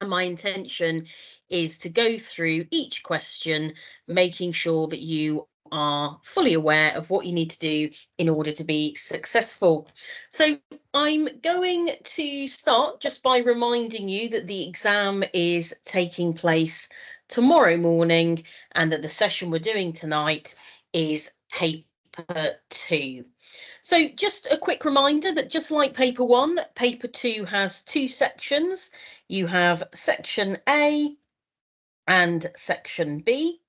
And my intention is to go through each question, making sure that you are fully aware of what you need to do in order to be successful. So I'm going to start just by reminding you that the exam is taking place tomorrow morning and that the session we're doing tonight is paper 2. So just a quick reminder that just like paper 1, paper 2 has 2 sections. You have section A and section B.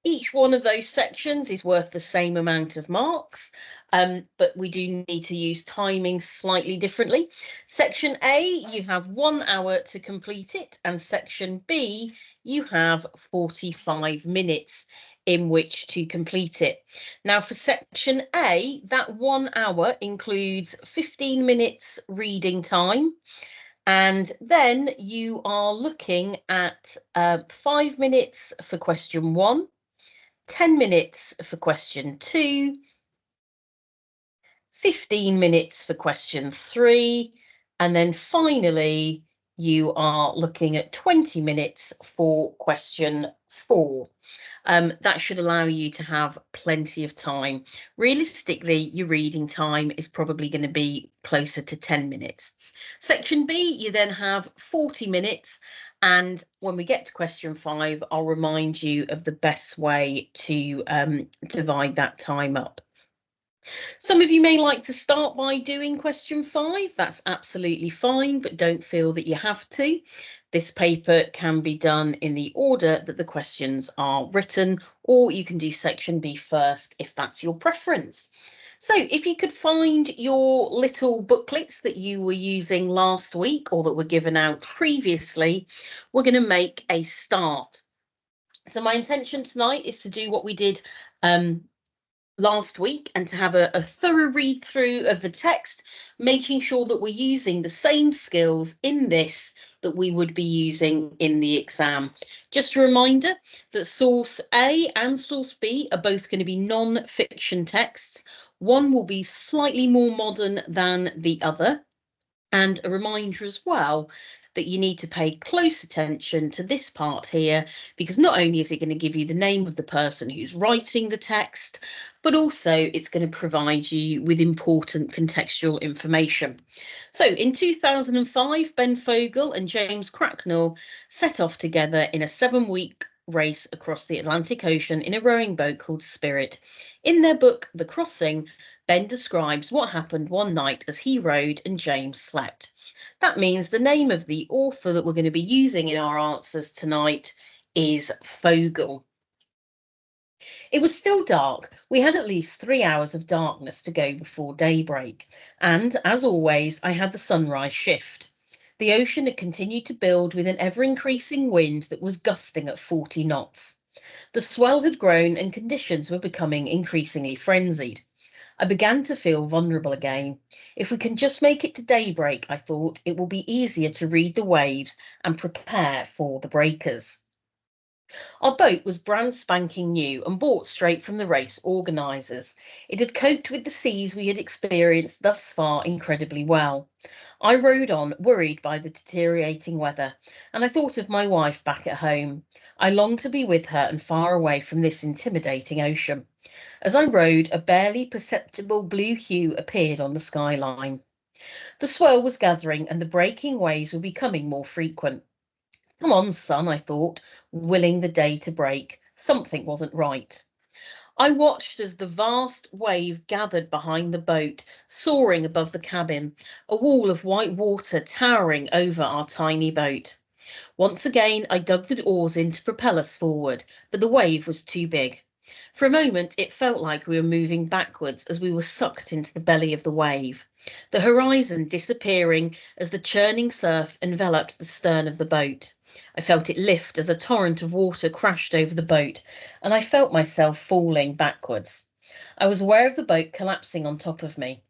Each one of those sections is worth the same amount of marks, but we do need to use timing slightly differently. Section A, you have 1 hour to complete it, and section B, you have 45 minutes in which to complete it. Now for section A, that 1 hour includes 15 minutes reading time, and then you are looking at 5 minutes for question 1, 10 minutes for question 2, 15 minutes for question 3, and then finally you are looking at 20 minutes for question 4. That should allow you to have plenty of time. Realistically, your reading time is probably going to be closer to 10 minutes. Section B, you then have 40 minutes. And when we get to question 5, I'll remind you of the best way to divide that time up. Some of you may like to start by doing question 5. That's absolutely fine, but don't feel that you have to. This paper can be done in the order that the questions are written, or you can do section B first if that's your preference. So if you could find your little booklets that you were using last week or that were given out previously, we're going to make a start. So my intention tonight is to do what we did last week and to have a thorough read through of the text, making sure that we're using the same skills in this that we would be using in the exam. Just a reminder that source A and source B are both going to be non-fiction texts. One will be slightly more modern than the other. And a reminder as well that you need to pay close attention to this part here, because not only is it going to give you the name of the person who's writing the text, but also it's going to provide you with important contextual information. So in 2005, Ben Fogle and James Cracknell set off together in a 7-week race across the Atlantic Ocean in a rowing boat called Spirit. In their book, The Crossing, Ben describes what happened one night as he rowed and James slept. That means the name of the author that we're going to be using in our answers tonight is Fogle. It was still dark. We had at least 3 hours of darkness to go before daybreak. And, as always, I had the sunrise shift. The ocean had continued to build with an ever-increasing wind that was gusting at 40 knots. The swell had grown and conditions were becoming increasingly frenzied. I began to feel vulnerable again. If we can just make it to daybreak, I thought, it will be easier to read the waves and prepare for the breakers. Our boat was brand spanking new and bought straight from the race organisers. It had coped with the seas we had experienced thus far incredibly well. I rowed on, worried by the deteriorating weather, and I thought of my wife back at home. I longed to be with her and far away from this intimidating ocean. As I rowed, a barely perceptible blue hue appeared on the skyline. The swell was gathering and the breaking waves were becoming more frequent. Come on, son, I thought, willing the day to break. Something wasn't right. I watched as the vast wave gathered behind the boat, soaring above the cabin, a wall of white water towering over our tiny boat. Once again, I dug the oars in to propel us forward, but the wave was too big. For a moment, it felt like we were moving backwards as we were sucked into the belly of the wave, the horizon disappearing as the churning surf enveloped the stern of the boat. I felt it lift as a torrent of water crashed over the boat, and I felt myself falling backwards. I was aware of the boat collapsing on top of me.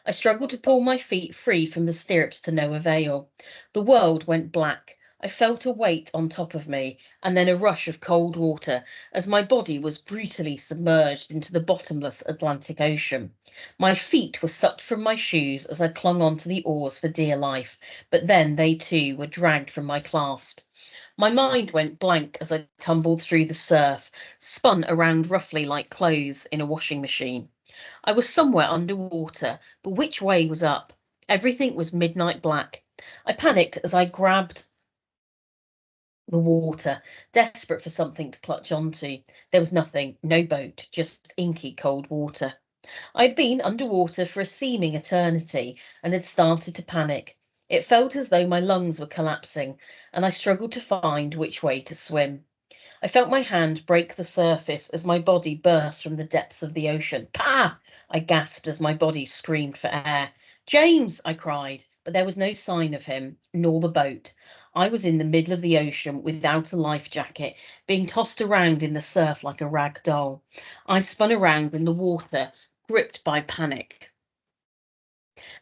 I struggled to pull my feet free from the stirrups to no avail. The world went black. I felt a weight on top of me and then a rush of cold water as my body was brutally submerged into the bottomless Atlantic Ocean. My feet were sucked from my shoes as I clung onto the oars for dear life, but then they too were dragged from my clasp. My mind went blank as I tumbled through the surf, spun around roughly like clothes in a washing machine. I was somewhere underwater, but which way was up? Everything was midnight black. I panicked as I grabbed the water, desperate for something to clutch onto. There was nothing, no boat, just inky cold water. I had been underwater for a seeming eternity and had started to panic. It felt as though my lungs were collapsing, and I struggled to find which way to swim. I felt my hand break the surface as my body burst from the depths of the ocean. "Pah!" I gasped as my body screamed for air. "James!" I cried, but there was no sign of him, nor the boat. I was in the middle of the ocean without a life jacket, being tossed around in the surf like a rag doll. I spun around in the water, gripped by panic.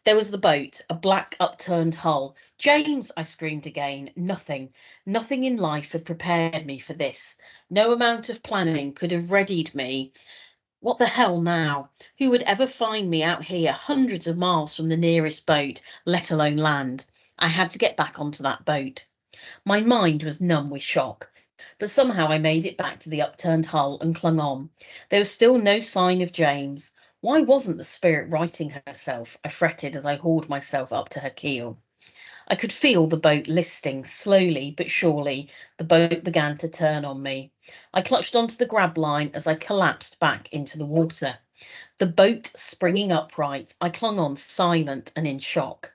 There was the boat, a black upturned hull. "James!" I screamed again. Nothing in life had prepared me for this. No amount of planning could have readied me. What the hell now? Who would ever find me out here, hundreds of miles from the nearest boat, let alone land? I had to get back onto that boat. My mind was numb with shock, but somehow I made it back to the upturned hull and clung on. There was still no sign of James. Why wasn't the spirit righting herself? I fretted as I hauled myself up to her keel. I could feel the boat listing. Slowly but surely, the boat began to turn on me. I clutched onto the grab line as I collapsed back into the water. The boat springing upright, I clung on silent and in shock.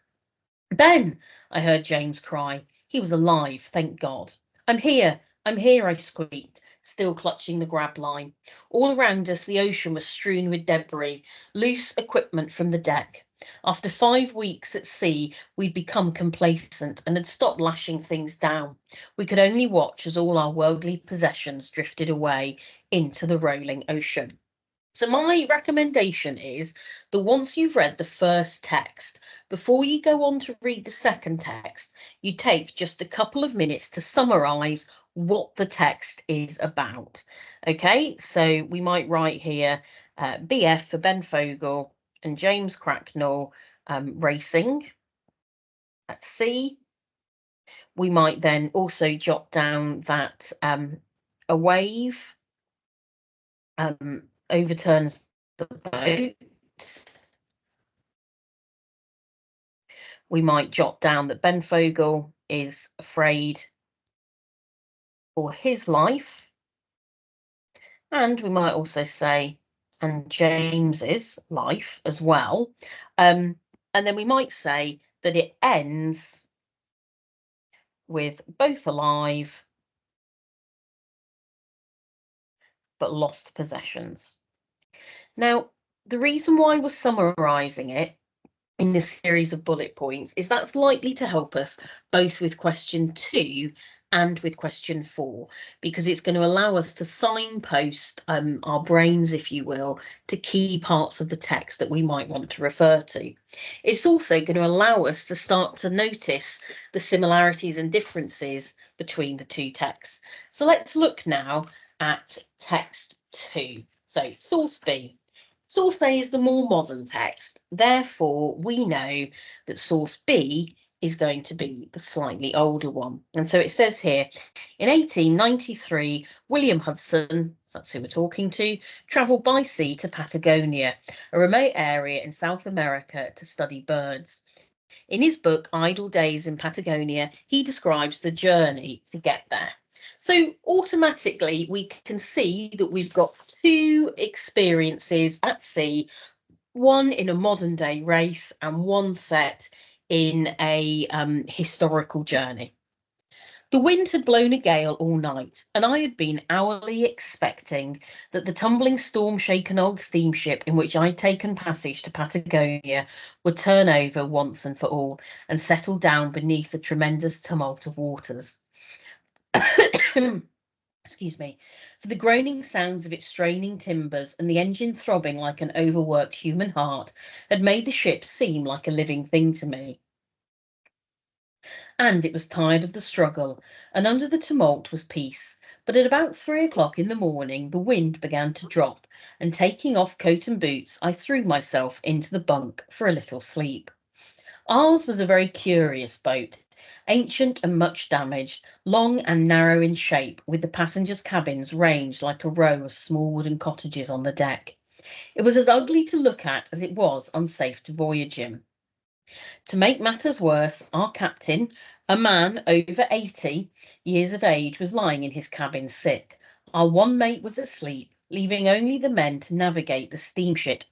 "Ben!" I heard James cry. He was alive, thank God. I'm here," I squeaked, still clutching the grab line. All around us, the ocean was strewn with debris, loose equipment from the deck. After 5 weeks at sea, we'd become complacent and had stopped lashing things down. We could only watch as all our worldly possessions drifted away into the rolling ocean. So my recommendation is that once you've read the first text, before you go on to read the second text, you take just a couple of minutes to summarize what the text is about. Okay, so we might write here BF for Ben Fogle and James Cracknell racing at sea. We might then also jot down that a wave overturns the boat. We might jot down that Ben Fogle is afraid for his life. And we might also say, and James's life as well. And then we might say that it ends with both alive but lost possessions. Now, the reason why we're summarising it in this series of bullet points is that's likely to help us both with question 2 and with question 4, because it's going to allow us to signpost our brains, if you will, to key parts of the text that we might want to refer to. It's also going to allow us to start to notice the similarities and differences between the two texts. So let's look now at text 2. So source B. Source A is the more modern text, therefore we know that source B is going to be the slightly older one. And so it says here, in 1893, William Hudson, that's who we're talking to, travelled by sea to Patagonia, a remote area in South America, to study birds. In his book, Idle Days in Patagonia, he describes the journey to get there. So automatically we can see that we've got two experiences at sea, one in a modern day race and one set in a historical journey. The wind had blown a gale all night, and I had been hourly expecting that the tumbling, storm-shaken old steamship in which I'd taken passage to Patagonia would turn over once and for all and settle down beneath the tremendous tumult of waters. Excuse me, for the groaning sounds of its straining timbers and the engine throbbing like an overworked human heart had made the ship seem like a living thing to me. And it was tired of the struggle, and under the tumult was peace. But at about 3 o'clock in the morning, the wind began to drop, and taking off coat and boots, I threw myself into the bunk for a little sleep. Ours was a very curious boat, ancient and much damaged, long and narrow in shape, with the passengers' cabins ranged like a row of small wooden cottages on the deck. It was as ugly to look at as it was unsafe to voyage in. To make matters worse, our captain, a man over 80 years of age, was lying in his cabin sick. Our one mate was asleep, leaving only the men to navigate the steamship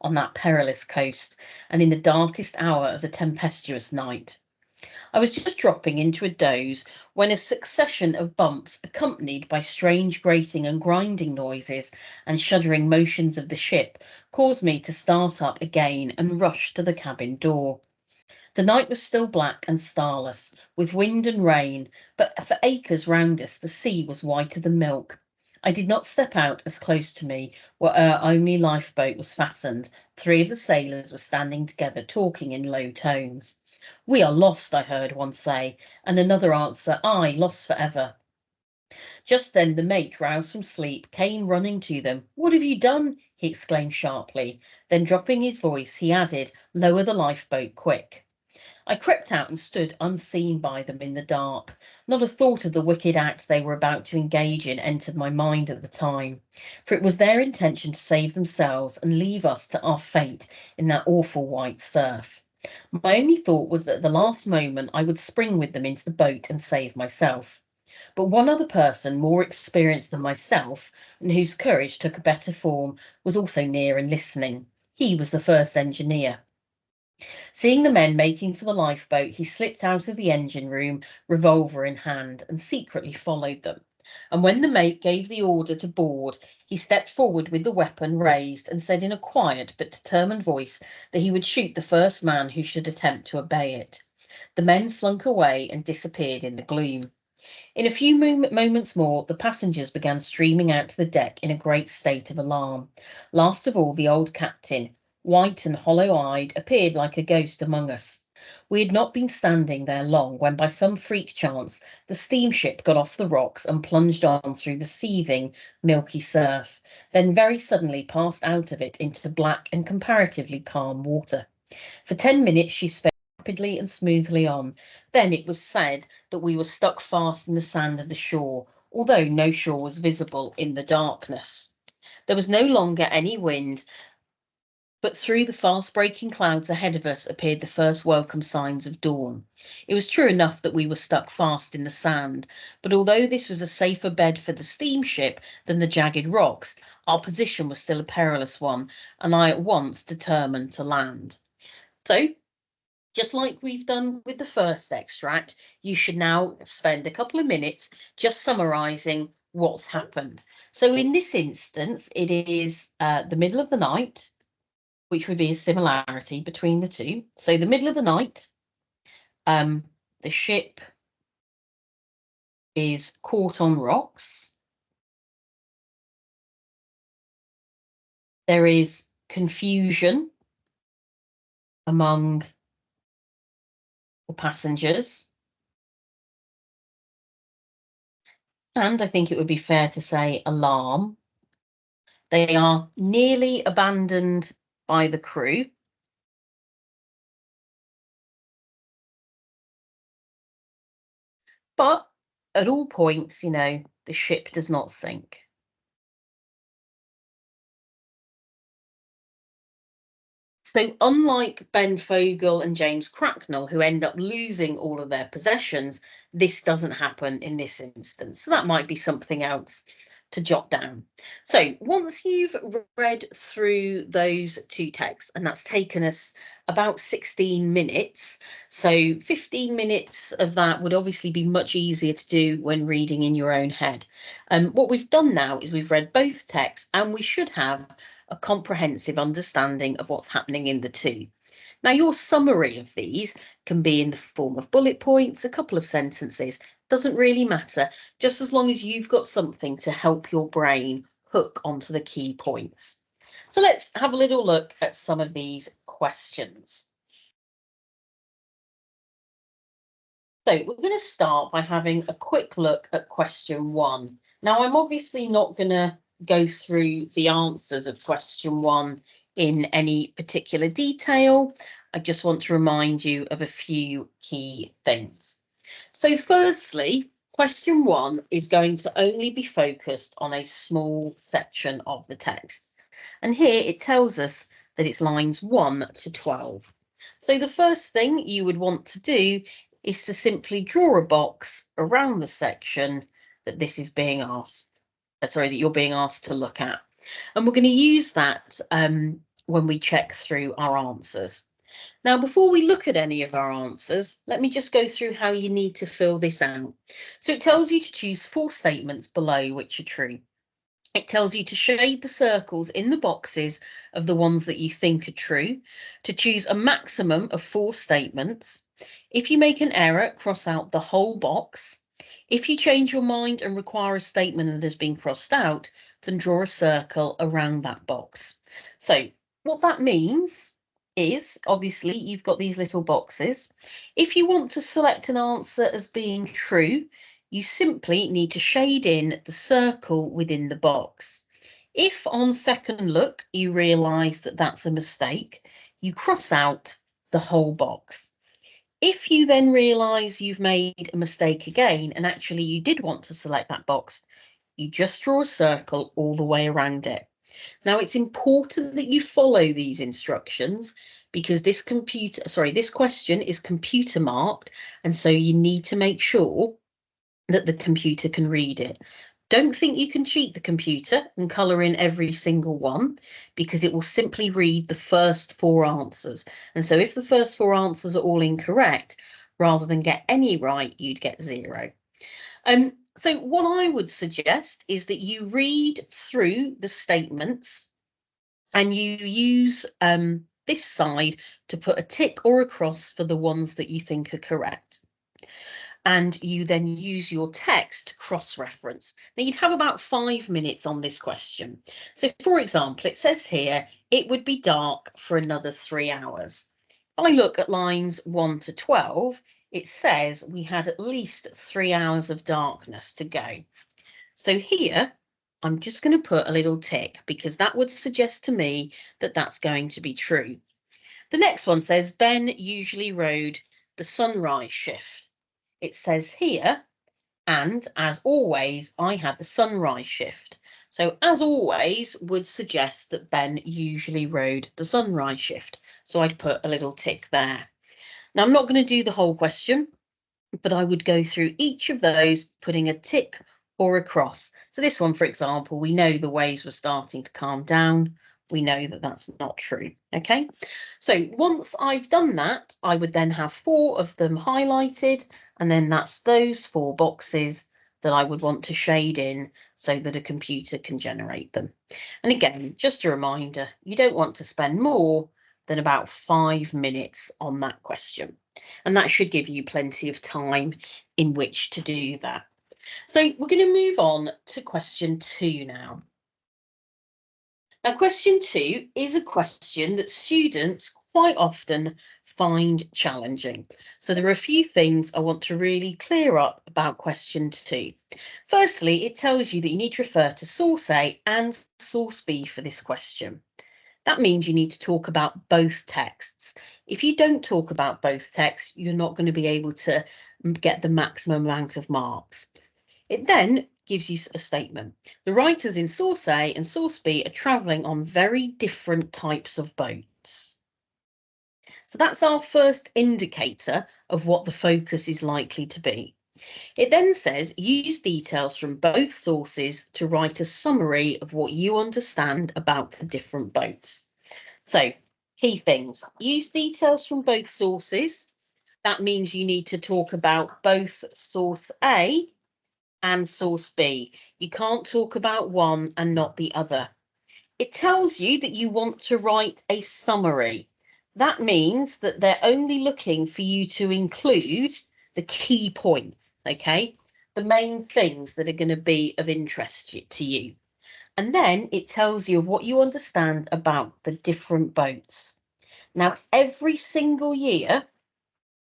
on that perilous coast, and in the darkest hour of the tempestuous night. I was just dropping into a doze when a succession of bumps, accompanied by strange grating and grinding noises and shuddering motions of the ship, caused me to start up again and rush to the cabin door. The night was still black and starless, with wind and rain, but for acres round us the sea was whiter than milk. I did not step out as close to me, where our only lifeboat was fastened. Three of the sailors were standing together, talking in low tones. "We are lost," I heard one say, and another answer, "Aye, lost for ever." Just then the mate, roused from sleep, came running to them. "What have you done?" he exclaimed sharply. Then, dropping his voice, he added, "Lower the lifeboat, quick." I crept out and stood unseen by them in the dark. Not a thought of the wicked act they were about to engage in entered my mind at the time, for it was their intention to save themselves and leave us to our fate in that awful white surf. My only thought was that at the last moment I would spring with them into the boat and save myself. But one other person, more experienced than myself, and whose courage took a better form, was also near and listening. He was the first engineer. Seeing the men making for the lifeboat, he slipped out of the engine room, revolver in hand, and secretly followed them. And when the mate gave the order to board, he stepped forward with the weapon raised and said in a quiet but determined voice that he would shoot the first man who should attempt to obey it. The men slunk away and disappeared in the gloom. In a few moments more, the passengers began streaming out to the deck in a great state of alarm. Last of all, the old captain, white and hollow-eyed, appeared like a ghost among us. We had not been standing there long when, by some freak chance, the steamship got off the rocks and plunged on through the seething, milky surf, then very suddenly passed out of it into black and comparatively calm water. For 10 minutes she sped rapidly and smoothly on. Then it was said that we were stuck fast in the sand of the shore, although no shore was visible in the darkness. There was no longer any wind, but through the fast breaking clouds ahead of us appeared the first welcome signs of dawn. It was true enough that we were stuck fast in the sand, but although this was a safer bed for the steamship than the jagged rocks, our position was still a perilous one, and I at once determined to land. So, just like we've done with the first extract, you should now spend a couple of minutes just summarising what's happened. So in this instance, it is the middle of the night, which would be a similarity between the two. So the middle of the night, um, the ship is caught on rocks. There is confusion among the passengers. And I think it would be fair to say alarm. They are nearly abandoned by the crew. But at all points, the ship does not sink. So, unlike Ben Fogle and James Cracknell, who end up losing all of their possessions, this doesn't happen in this instance. So, that might be something else to jot down. So, once you've read through those two texts, and that's taken us about 16 minutes, so 15 minutes of that would obviously be much easier to do when reading in your own head. What we've done now is we've read both texts, and we should have a comprehensive understanding of what's happening in the two. Now, your summary of these can be in the form of bullet points, a couple of sentences, doesn't really matter, just as long as you've got something to help your brain hook onto the key points. So let's have a little look at some of these questions. So we're going to start by having a quick look at question 1. Now, I'm obviously not going to go through the answers of question 1 in any particular detail. I just want to remind you of a few key things. So firstly, question 1 is going to only be focused on a small section of the text. And here it tells us that it's lines 1 to 12. So the first thing you would want to do is to simply draw a box around the section that this is being asked, that you're being asked to look at. And we're going to use that when we check through our answers. Now, before we look at any of our answers, let me just go through how you need to fill this out. So it tells you to choose 4 statements below which are true. It tells you to shade the circles in the boxes of the ones that you think are true, to choose a maximum of 4 statements. If you make an error, cross out the whole box. If you change your mind and require a statement that has been crossed out, then draw a circle around that box. So what that means is, obviously, you've got these little boxes. If you want to select an answer as being true, you simply need to shade in the circle within the box. If on second look you realise that that's a mistake, you cross out the whole box. If you then realise you've made a mistake again and actually you did want to select that box, you just draw a circle all the way around it. Now, it's important that you follow these instructions because this question is computer marked, and so you need to make sure that the computer can read it. Don't think you can cheat the computer and colour in every single one, because it will simply read the first 4 answers. And so if the first 4 answers are all incorrect, rather than get any right, you'd get 0. So what I would suggest is that you read through the statements and you use this side to put a tick or a cross for the ones that you think are correct. And you then use your text to cross-reference. Now, you'd have about 5 minutes on this question. So, for example, it says here, it would be dark for another 3 hours. If I look at lines 1 to 12, it says we had at least 3 hours of darkness to go. So here, I'm just going to put a little tick because that would suggest to me that that's going to be true. The next one says, Ben usually rode the sunrise shift. It says here, and as always, I had the sunrise shift. So as always would suggest that Ben usually rode the sunrise shift. So I'd put a little tick there. Now, I'm not going to do the whole question, but I would go through each of those, putting a tick or a cross. So this one, for example, we know the waves were starting to calm down. We know that that's not true. Okay, so once I've done that, I would then have 4 of them highlighted, and then that's those 4 boxes that I would want to shade in so that a computer can generate them. And again, just a reminder, you don't want to spend more than about 5 minutes on that question. And that should give you plenty of time in which to do that. So we're going to move on to question 2 now. Now, question 2 is a question that students quite often find challenging. So there are a few things I want to really clear up about question 2. Firstly, it tells you that you need to refer to source A and source B for this question. That means you need to talk about both texts. If you don't talk about both texts, you're not going to be able to get the maximum amount of marks. It then gives you a statement. The writers in source A and source B are travelling on very different types of boats. So that's our first indicator of what the focus is likely to be. It then says, use details from both sources to write a summary of what you understand about the different boats. So, key things, use details from both sources. That means you need to talk about both source A and source B. You can't talk about one and not the other. It tells you that you want to write a summary. That means that they're only looking for you to include the key points, okay? The main things that are going to be of interest to you. And then it tells you what you understand about the different boats. Now, every single year,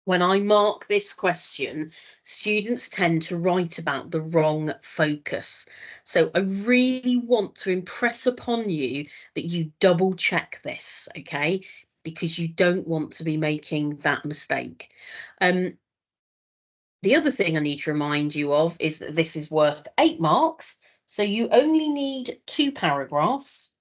when I mark this question, students tend to write about the wrong focus. So I really want to impress upon you that you double check this, okay? Because you don't want to be making that mistake. The other thing I need to remind you of is that this is worth 8 marks. So you only need 2 paragraphs.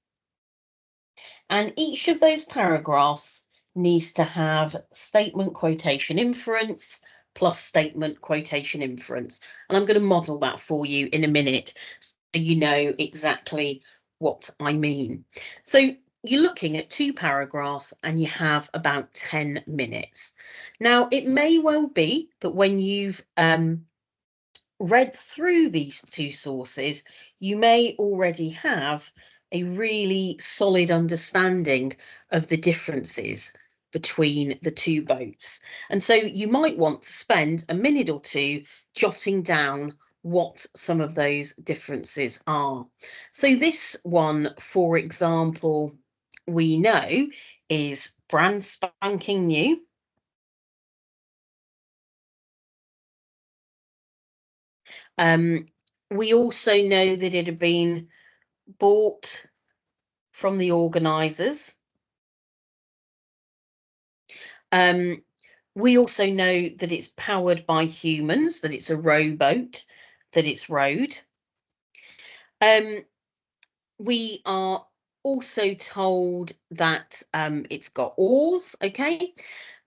And each of those paragraphs needs to have statement quotation inference plus statement quotation inference. And I'm going to model that for you in a minute so you know exactly what I mean. So you're looking at 2 paragraphs and you have about 10 minutes. Now, it may well be that when you've read through these 2 sources, you may already have a really solid understanding of the differences between the 2 boats. And so you might want to spend a minute or 2 jotting down what some of those differences are. So this one, for example, we know is brand spanking new. We also know that it had been bought from the organisers. We also know that it's powered by humans, that it's a rowboat, that it's rowed. We are also told that it's got oars, okay?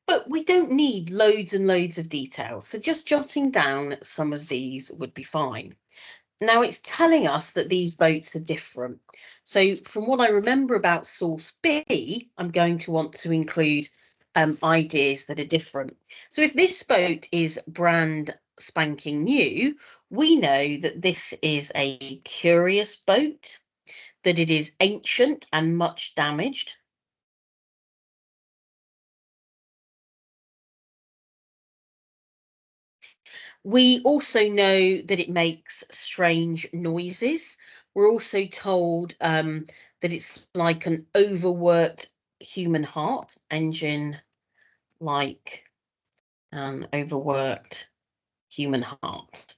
But we don't need loads and loads of details. So just jotting down some of these would be fine. Now it's telling us that these boats are different. So from what I remember about source B, I'm going to want to include ideas that are different. So if this boat is brand spanking new, we know that this is a curious boat, that it is ancient and much damaged. We also know that it makes strange noises. We're also told that it's like an overworked human heart engine, like an overworked human heart.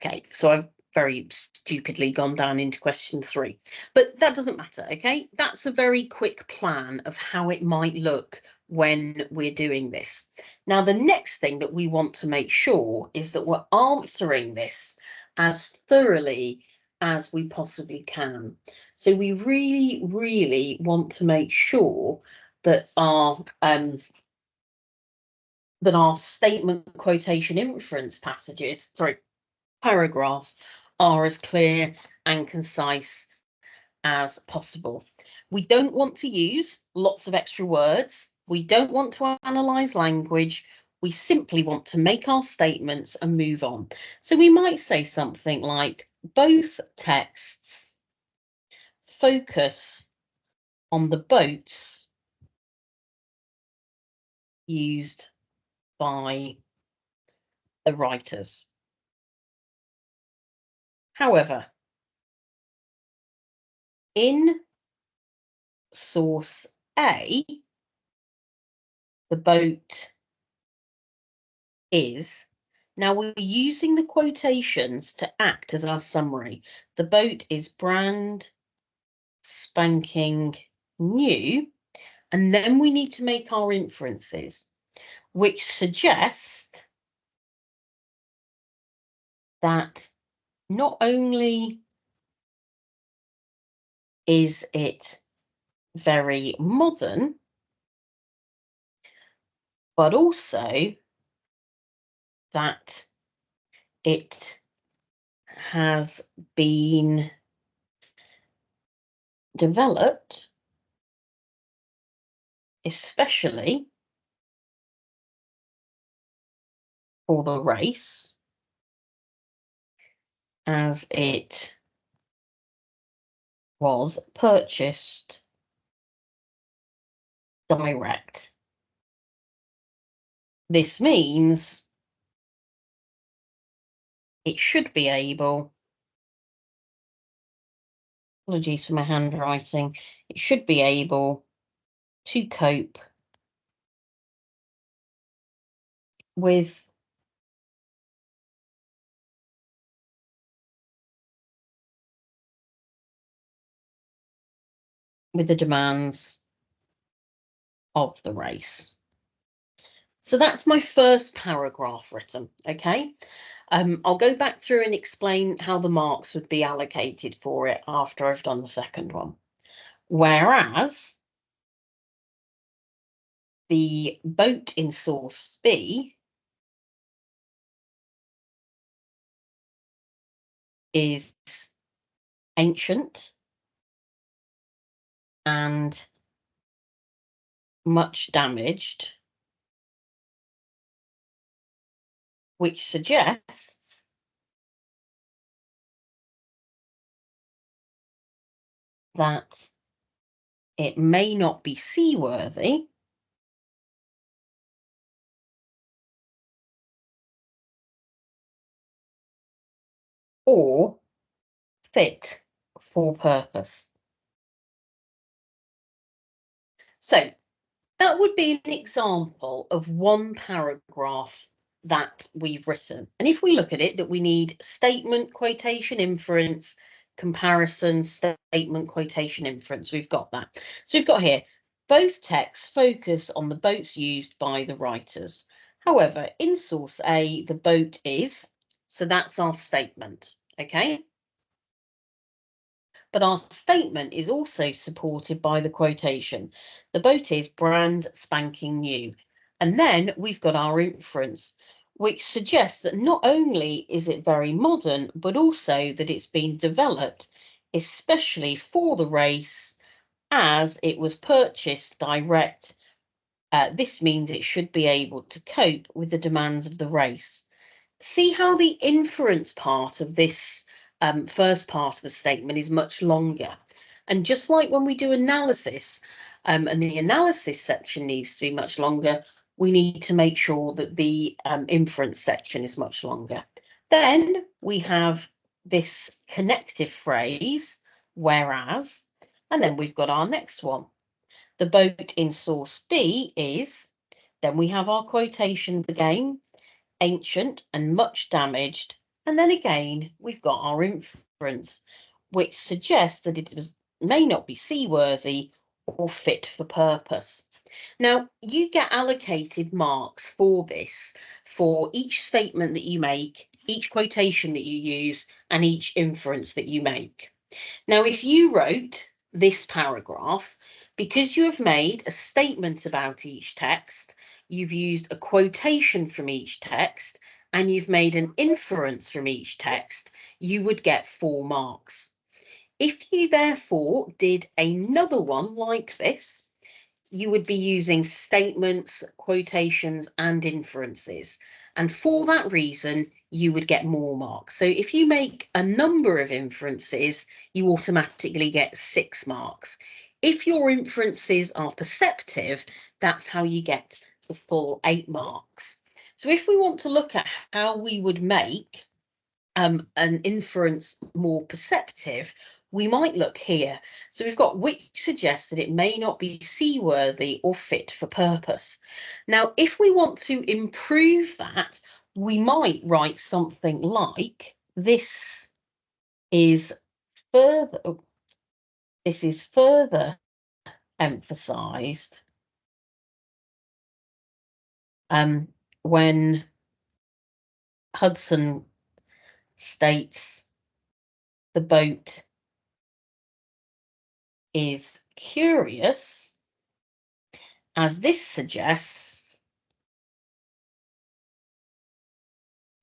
Okay, so I've very stupidly gone down into question 3, but that doesn't matter, okay? That's a very quick plan of how it might look when we're doing this. Now, the next thing that we want to make sure is that we're answering this as thoroughly as we possibly can. So we really, really want to make sure that our statement quotation inference paragraphs are as clear and concise as possible. We don't want to use lots of extra words. We don't want to analyze language. We simply want to make our statements and move on. So we might say something like, both texts focus on the boats used by the writers. However, in source A, the boat is. Now we're using the quotations to act as our summary. The boat is brand spanking new, and then we need to make our inferences, which suggest that not only is it very modern, but also that it has been developed especially for the race, as it was purchased direct. This means it should be able, apologies for my handwriting, it should be able to cope with the demands of the race. So that's my first paragraph written, okay? I'll go back through and explain how the marks would be allocated for it after I've done the second one. Whereas the boat in source B is ancient and much damaged, which suggests that it may not be seaworthy or fit for purpose. So that would be an example of one paragraph that we've written. And if we look at it, that we need statement, quotation, inference, comparison, statement, quotation, inference. We've got that. So we've got here, both texts focus on the boats used by the writers. However, in source A, the boat is, so that's our statement, okay? But our statement is also supported by the quotation. The boat is brand spanking new. And then we've got our inference, which suggests that not only is it very modern, but also that it's been developed especially for the race as it was purchased direct. This means it should be able to cope with the demands of the race. See how the inference part of this first part of the statement is much longer. And just like when we do analysis, and the analysis section needs to be much longer, we need to make sure that the inference section is much longer. Then we have this connective phrase, whereas, and then we've got our next one. The boat in source B is, then we have our quotations again, ancient and much damaged. And then again, we've got our inference, which suggests that it may not be seaworthy or fit for purpose. Now, you get allocated marks for this, for each statement that you make, each quotation that you use, and each inference that you make. Now, if you wrote this paragraph, because you have made a statement about each text, you've used a quotation from each text, and you've made an inference from each text, you would get 4 marks. If you therefore did another one like this, you would be using statements, quotations, and inferences. And for that reason, you would get more marks. So if you make a number of inferences, you automatically get 6 marks. If your inferences are perceptive, that's how you get the full 8 marks. So if we want to look at how we would make an inference more perceptive, we might look here. So we've got which suggests that it may not be seaworthy or fit for purpose. Now, if we want to improve that, we might write something like this is further, this is further emphasized when Hudson states the boat is curious, as this suggests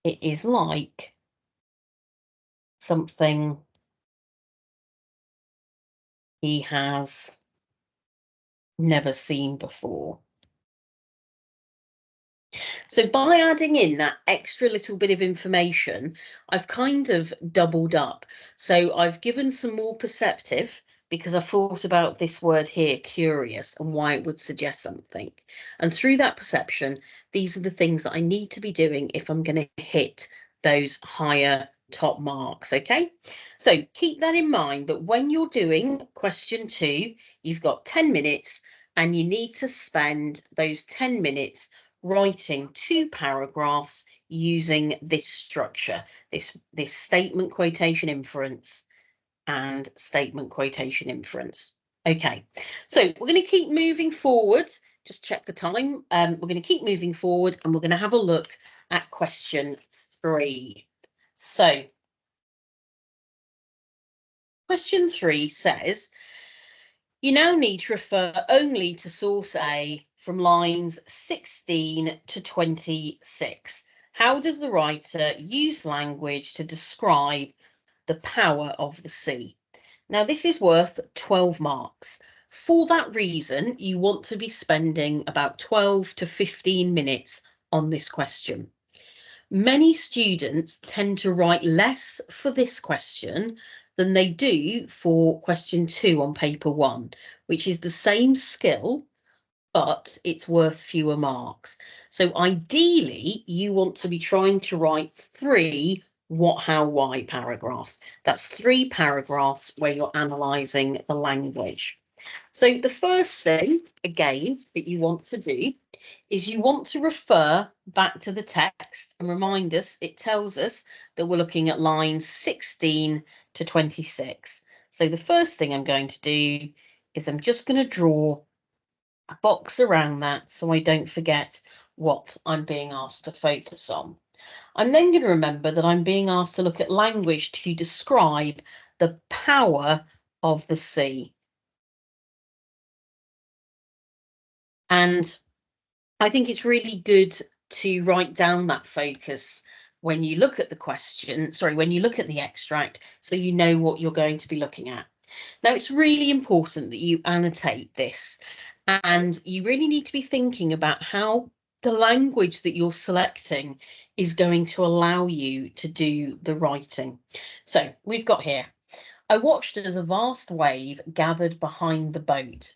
it is like something he has never seen before. So by adding in that extra little bit of information, I've kind of doubled up. So I've given some more perceptive because I thought about this word here, curious, and why it would suggest something. And through that perception, these are the things that I need to be doing if I'm going to hit those higher top marks, okay? So keep that in mind that when you're doing question 2, you've got 10 minutes and you need to spend those 10 minutes writing 2 paragraphs using this structure, this statement quotation inference and statement quotation inference. Okay, so we're going to keep moving forward. Just check the time. We're going to keep moving forward and we're going to have a look at question 3. So question 3 says, you now need to refer only to source A from lines 16 to 26. How does the writer use language to describe the power of the sea? Now, this is worth 12 marks. For that reason, you want to be spending about 12 to 15 minutes on this question. Many students tend to write less for this question than they do for question 2 on paper 1, which is the same skill, but it's worth fewer marks. So ideally, you want to be trying to write 3 what, how, why paragraphs. That's 3 paragraphs where you're analysing the language. So the first thing, again, that you want to do is you want to refer back to the text and remind us, it tells us that we're looking at lines 16 to 26. So the first thing I'm going to do is I'm just going to draw a box around that so I don't forget what I'm being asked to focus on. I'm then going to remember that I'm being asked to look at language to describe the power of the sea. And I think it's really good to write down that focus when you look at the question, when you look at the extract, so you know what you're going to be looking at. Now, it's really important that you annotate this, and you really need to be thinking about how the language that you're selecting is going to allow you to do the writing. So we've got here, I watched as a vast wave gathered behind the boat.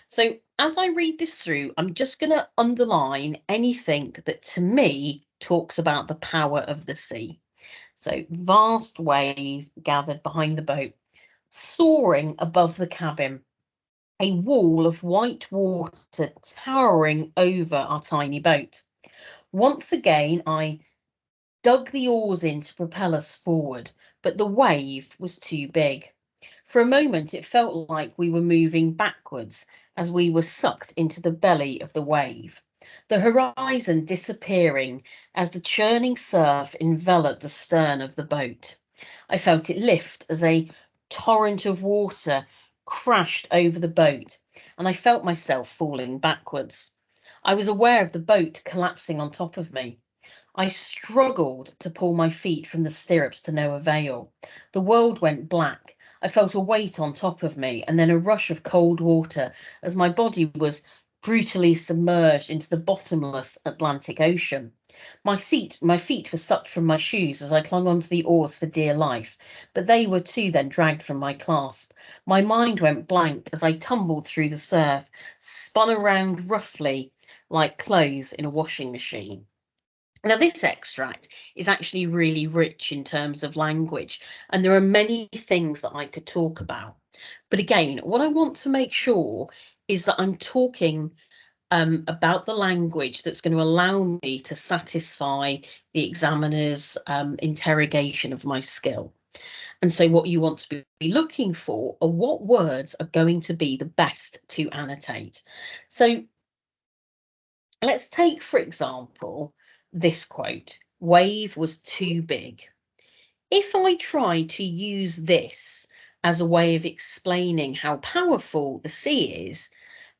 So as I read this through, I'm just going to underline anything that to me talks about the power of the sea. So vast wave gathered behind the boat, soaring above the cabin, a wall of white water towering over our tiny boat. Once again, I dug the oars in to propel us forward, but the wave was too big. For a moment, it felt like we were moving backwards as we were sucked into the belly of the wave, the horizon disappearing as the churning surf enveloped the stern of the boat. I felt it lift as a torrent of water crashed over the boat, and I felt myself falling backwards. I was aware of the boat collapsing on top of me. I struggled to pull my feet from the stirrups to no avail. The world went black. I felt a weight on top of me and then a rush of cold water as my body was brutally submerged into the bottomless Atlantic Ocean. My feet were sucked from my shoes as I clung onto the oars for dear life, but they were too then dragged from my clasp. My mind went blank as I tumbled through the surf, spun around roughly like clothes in a washing machine. Now, this extract is actually really rich in terms of language, and there are many things that I could talk about. But again, what I want to make sure is that I'm talking about the language that's going to allow me to satisfy the examiner's interrogation of my skill. And so what you want to be looking for are what words are going to be the best to annotate. So let's take, for example, this quote, wave was too big. If I try to use this as a way of explaining how powerful the sea is,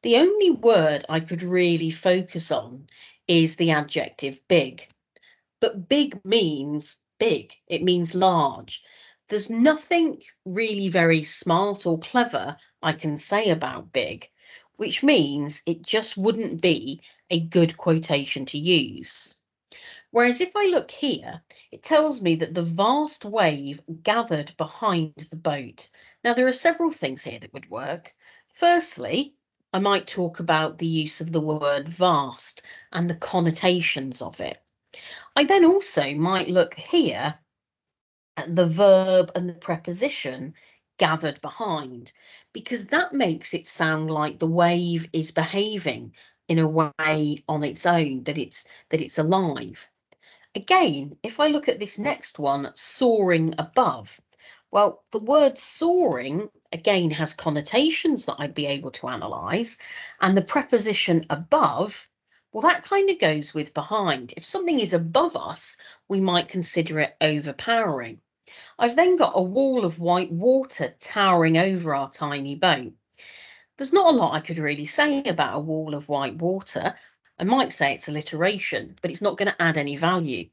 the only word I could really focus on is the adjective big. But big means big, it means large. There's nothing really very smart or clever I can say about big, which means it just wouldn't be a good quotation to use. Whereas if I look here, it tells me that the vast wave gathered behind the boat. Now, there are several things here that would work. Firstly, I might talk about the use of the word vast and the connotations of it. I then also might look here at the verb and the preposition gathered behind, because that makes it sound like the wave is behaving in a way on its own, that it's alive. Again, if I look at this next one, soaring above, well, the word soaring again has connotations that I'd be able to analyse, and the preposition above, well, that kind of goes with behind. If something is above us, we might consider it overpowering. I've then got a wall of white water towering over our tiny boat. There's not a lot I could really say about a wall of white water. I might say it's alliteration, but it's not going to add any value.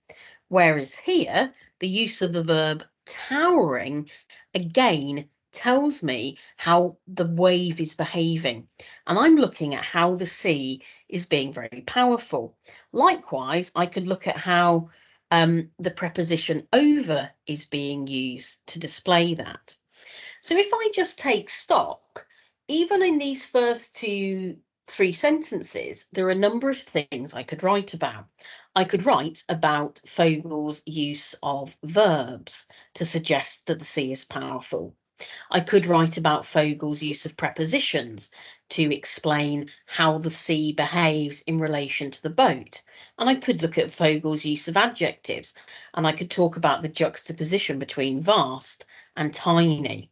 Whereas here, the use of the verb towering again tells me how the wave is behaving. And I'm looking at how the sea is being very powerful. Likewise, I could look at how the preposition over is being used to display that. So if I just take stock, even in these first three sentences, there are a number of things I could write about. I could write about Fogel's use of verbs to suggest that the sea is powerful. I could write about Fogel's use of prepositions to explain how the sea behaves in relation to the boat. And I could look at Fogel's use of adjectives, and I could talk about the juxtaposition between vast and tiny.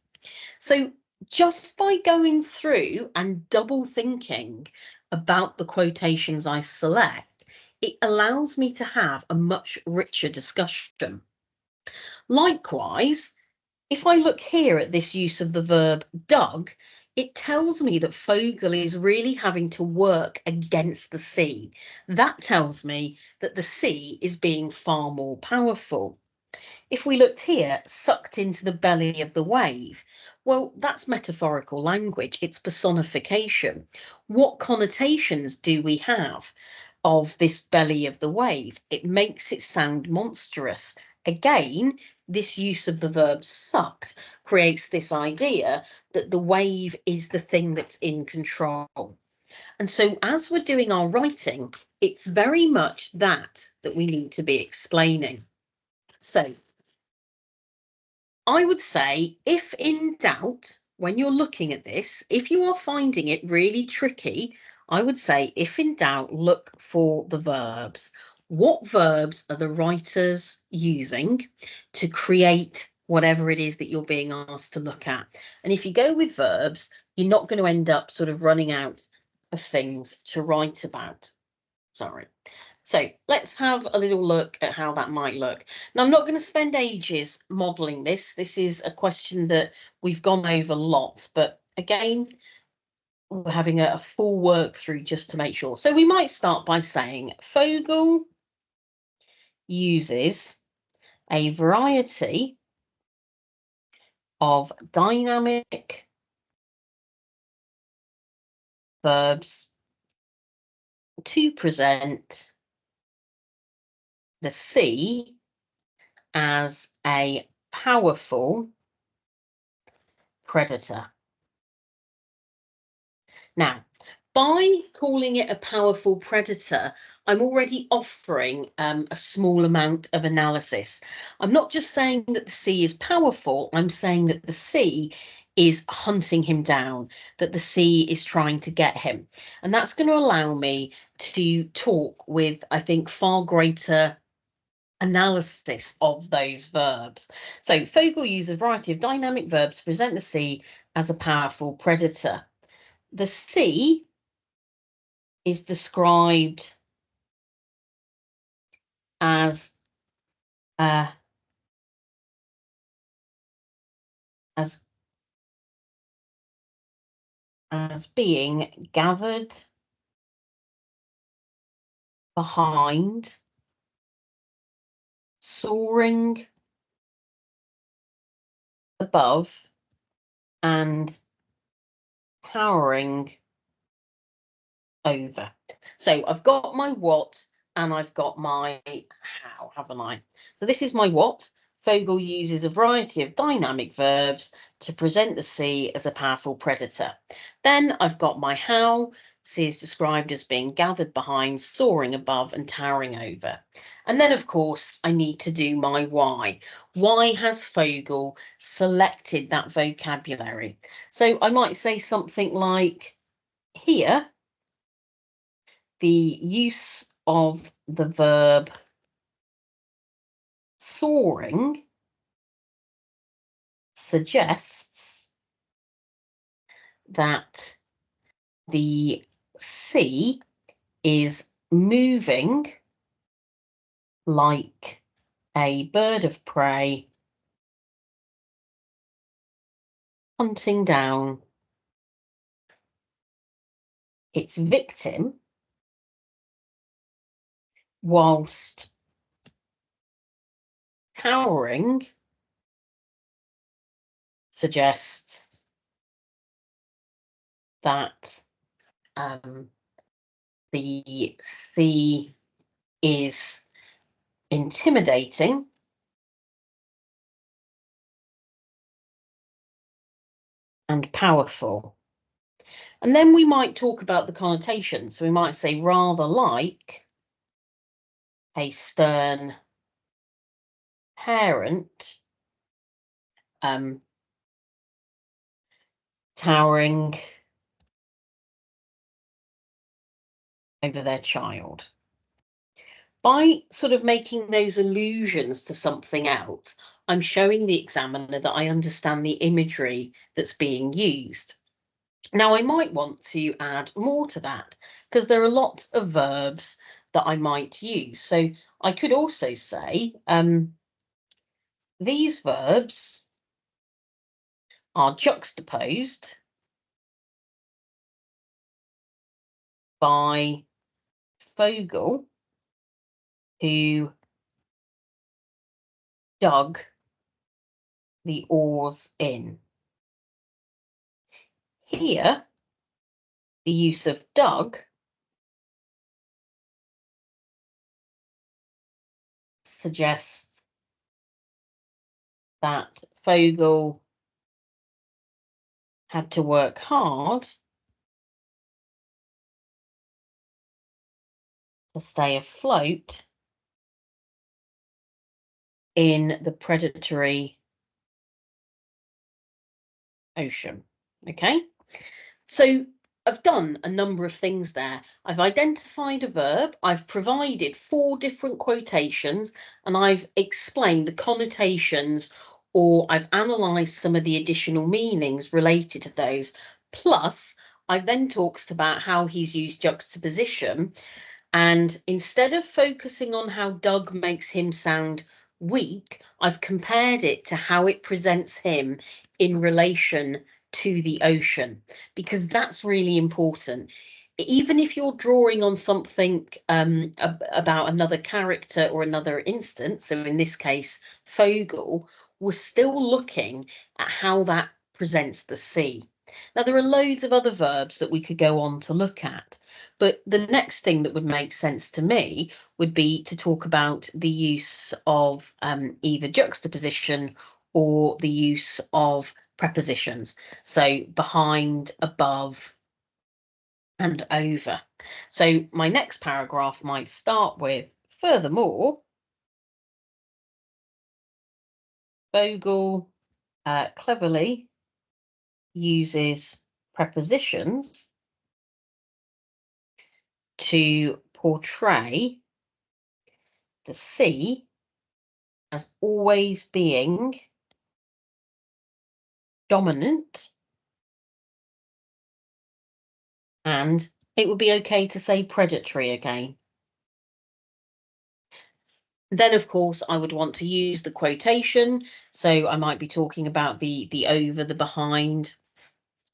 So just by going through and double thinking about the quotations I select, it allows me to have a much richer discussion. Likewise, if I look here at this use of the verb dug, it tells me that Fogel is really having to work against the sea. That tells me that the sea is being far more powerful. If we looked here, sucked into the belly of the wave, well, that's metaphorical language, it's personification. What connotations do we have of this belly of the wave? It makes it sound monstrous. Again, this use of the verb sucked creates this idea that the wave is the thing that's in control. And so as we're doing our writing, it's very much that we need to be explaining. So I would say, if in doubt, when you're looking at this, if you are finding it really tricky, I would say, if in doubt, look for the verbs. What verbs are the writers using to create whatever it is that you're being asked to look at? And if you go with verbs, you're not going to end up sort of running out of things to write about. Sorry. So let's have a little look at how that might look. Now, I'm not going to spend ages modelling this. This is a question that we've gone over lots, but again, we're having a full work through just to make sure. So we might start by saying Fogel uses a variety of dynamic verbs to present the sea as a powerful predator. Now, by calling it a powerful predator, I'm already offering a small amount of analysis. I'm not just saying that the sea is powerful, I'm saying that the sea is hunting him down, that the sea is trying to get him. And that's going to allow me to talk with, I think, far greater analysis of those verbs. So Fogel used a variety of dynamic verbs to present the sea as a powerful predator. The sea is described as uh, as as being gathered behind, soaring above, and towering over. So I've got my what and I've got my how, haven't I? So this is my what. Fogel uses a variety of dynamic verbs to present the sea as a powerful predator. Then I've got my how. Sea is described as being gathered behind, soaring above, and towering over. And then, of course, I need to do my why. Why has Fogel selected that vocabulary? So I might say something like, here, the use of the verb soaring suggests that the sea is moving like a bird of prey hunting down its victim whilst towering suggests that the sea is intimidating and powerful. And then we might talk about the connotations. So we might say rather like a stern parent towering over their child. By sort of making those allusions to something else, I'm showing the examiner that I understand the imagery that's being used. Now, I might want to add more to that because there are lots of verbs that I might use. So I could also say these verbs are juxtaposed by Fogel, who dug the oars in. Here, the use of dug suggests that Fogel had to work hard to stay afloat in the predatory ocean. Okay, so I've done a number of things there. I've identified a verb, I've provided 4 different quotations, and I've explained the connotations, or I've analysed some of the additional meanings related to those. Plus, I've then talked about how he's used juxtaposition. And instead of focusing on how Doug makes him sound weak, I've compared it to how it presents him in relation to the ocean, because that's really important. Even if you're drawing on something about another character or another instance, so in this case, Fogel, we're still looking at how that presents the sea. Now, there are loads of other verbs that we could go on to look at, but the next thing that would make sense to me would be to talk about the use of either juxtaposition or the use of prepositions. So behind, above, and over. So my next paragraph might start with, furthermore, Bogle cleverly uses prepositions to portray the sea as always being dominant, and it would be okay to say predatory again. Then, of course, I would want to use the quotation. So I might be talking about the over, the behind.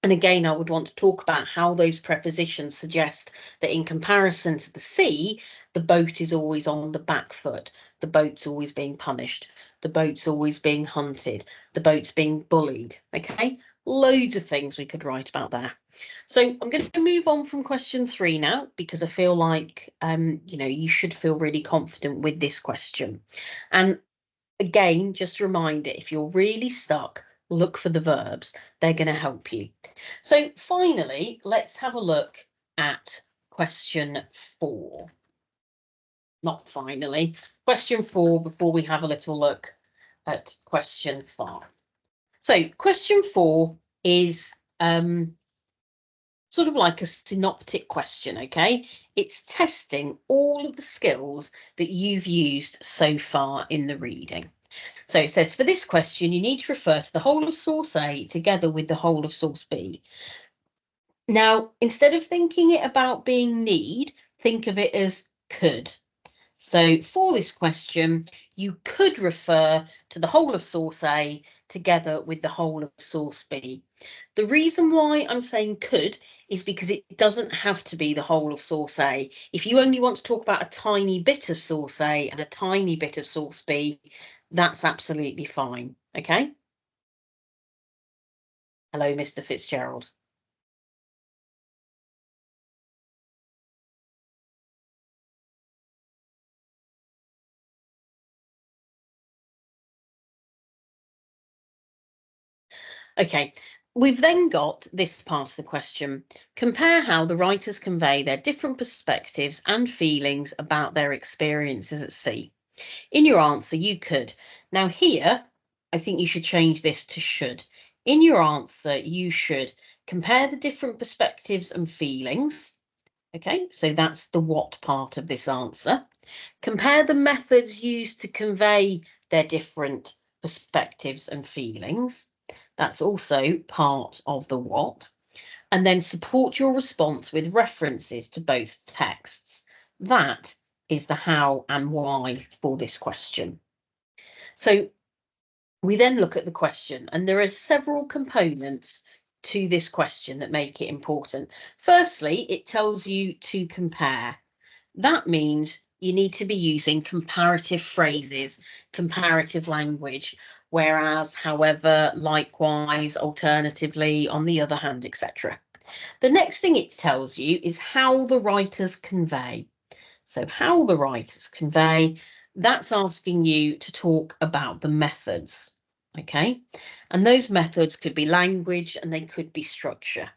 And again, I would want to talk about how those prepositions suggest that in comparison to the sea, the boat is always on the back foot. The boat's always being punished. The boat's always being hunted. The boat's being bullied. Okay, loads of things we could write about there. So I'm going to move on from question 3 now, because I feel like, you should feel really confident with this question. And again, just a reminder, if you're really stuck, look for the verbs. They're going to help you. So finally, let's have a look at question 4. Not finally, question 4 before we have a little look at question 5. So question 4 is sort of like a synoptic question, okay? It's testing all of the skills that you've used so far in the reading. So it says, for this question, you need to refer to the whole of source A together with the whole of source B. Now, instead of thinking it about being need, think of it as could. So for this question, you could refer to the whole of source A together with the whole of source B. The reason why I'm saying could is because it doesn't have to be the whole of source A. If you only want to talk about a tiny bit of source A and a tiny bit of source B, that's absolutely fine. Okay. Hello, Mr. Fitzgerald. Okay, we've then got this part of the question. Compare how the writers convey their different perspectives and feelings about their experiences at sea. In your answer, you could. Now here, I think you should change this to should. In your answer, you should compare the different perspectives and feelings. Okay, so that's the what part of this answer. Compare the methods used to convey their different perspectives and feelings. That's also part of the what. And then support your response with references to both texts. That is the how and why for this question. So we then look at the question, and there are several components to this question that make it important. Firstly, it tells you to compare. That means you need to be using comparative phrases, comparative language, whereas, however, likewise, alternatively, on the other hand, etc. The next thing it tells you is how the writers convey. So how the writers convey, that's asking you to talk about the methods. Okay, and those methods could be language and they could be structure.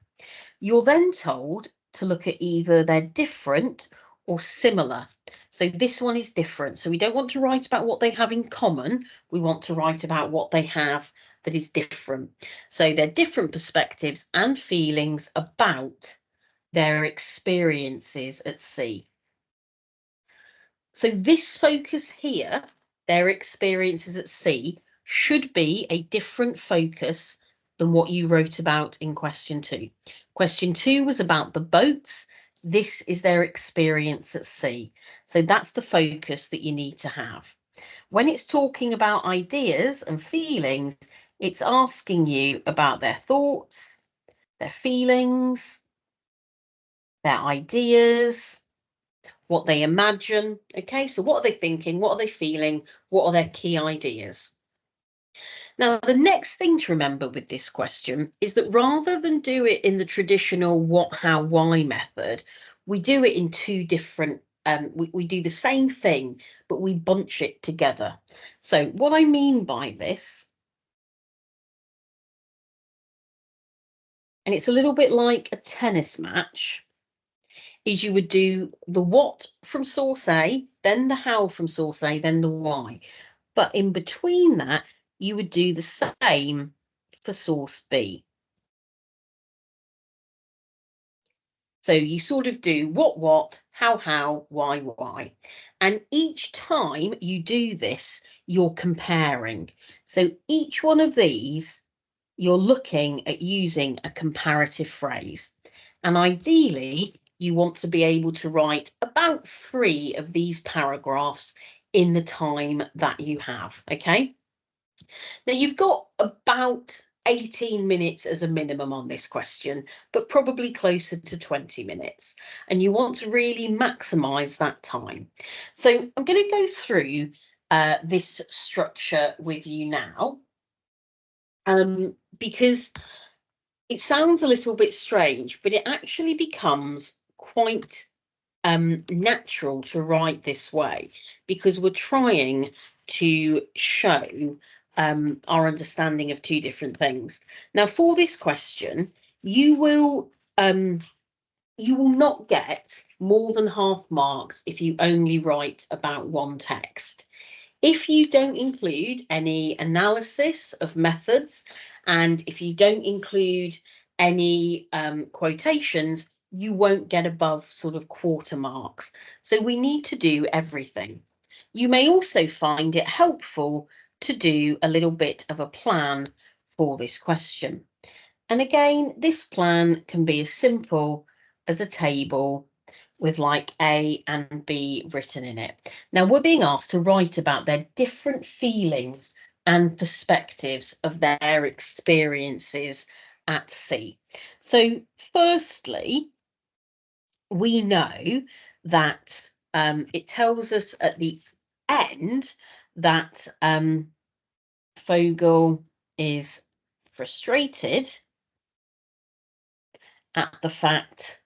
You're then told to look at either they're different or similar. So this one is different. So we don't want to write about what they have in common. We want to write about what they have that is different. So they're different perspectives and feelings about their experiences at sea. So this focus here, their experiences at sea, should be a different focus than what you wrote about in question 2. Question 2 was about the boats. This is their experience at sea. So that's the focus that you need to have. When it's talking about ideas and feelings, it's asking you about their thoughts, their feelings, their ideas, what they imagine. Okay, so what are they thinking? What are they feeling? What are their key ideas? Now, the next thing to remember with this question is that rather than do it in the traditional what, how, why method, we do it in two different, we do the same thing, but we bunch it together. So what I mean by this, and it's a little bit like a tennis match, is you would do the what from source A, then the how from source A, then the why. But in between that, you would do the same for source B. So you sort of do what, how, why. And each time you do this, you're comparing. So each one of these, you're looking at using a comparative phrase. And ideally, you want to be able to write about 3 of these paragraphs in the time that you have, okay? Now you've got about 18 minutes as a minimum on this question, but probably closer to 20 minutes. And you want to really maximise that time. So I'm going to go through this structure with you now, because it sounds a little bit strange, but it actually becomes quite natural to write this way because we're trying to show our understanding of 2 different things. Now, for this question, you will not get more than half marks if you only write about one text. If you don't include any analysis of methods, and if you don't include any quotations, you won't get above sort of quarter marks. So we need to do everything. You may also find it helpful to do a little bit of a plan for this question. And again, this plan can be as simple as a table with like A and B written in it. Now we're being asked to write about their different feelings and perspectives of their experiences at sea. So firstly, we know that it tells us at the end that Fogel is frustrated at the fact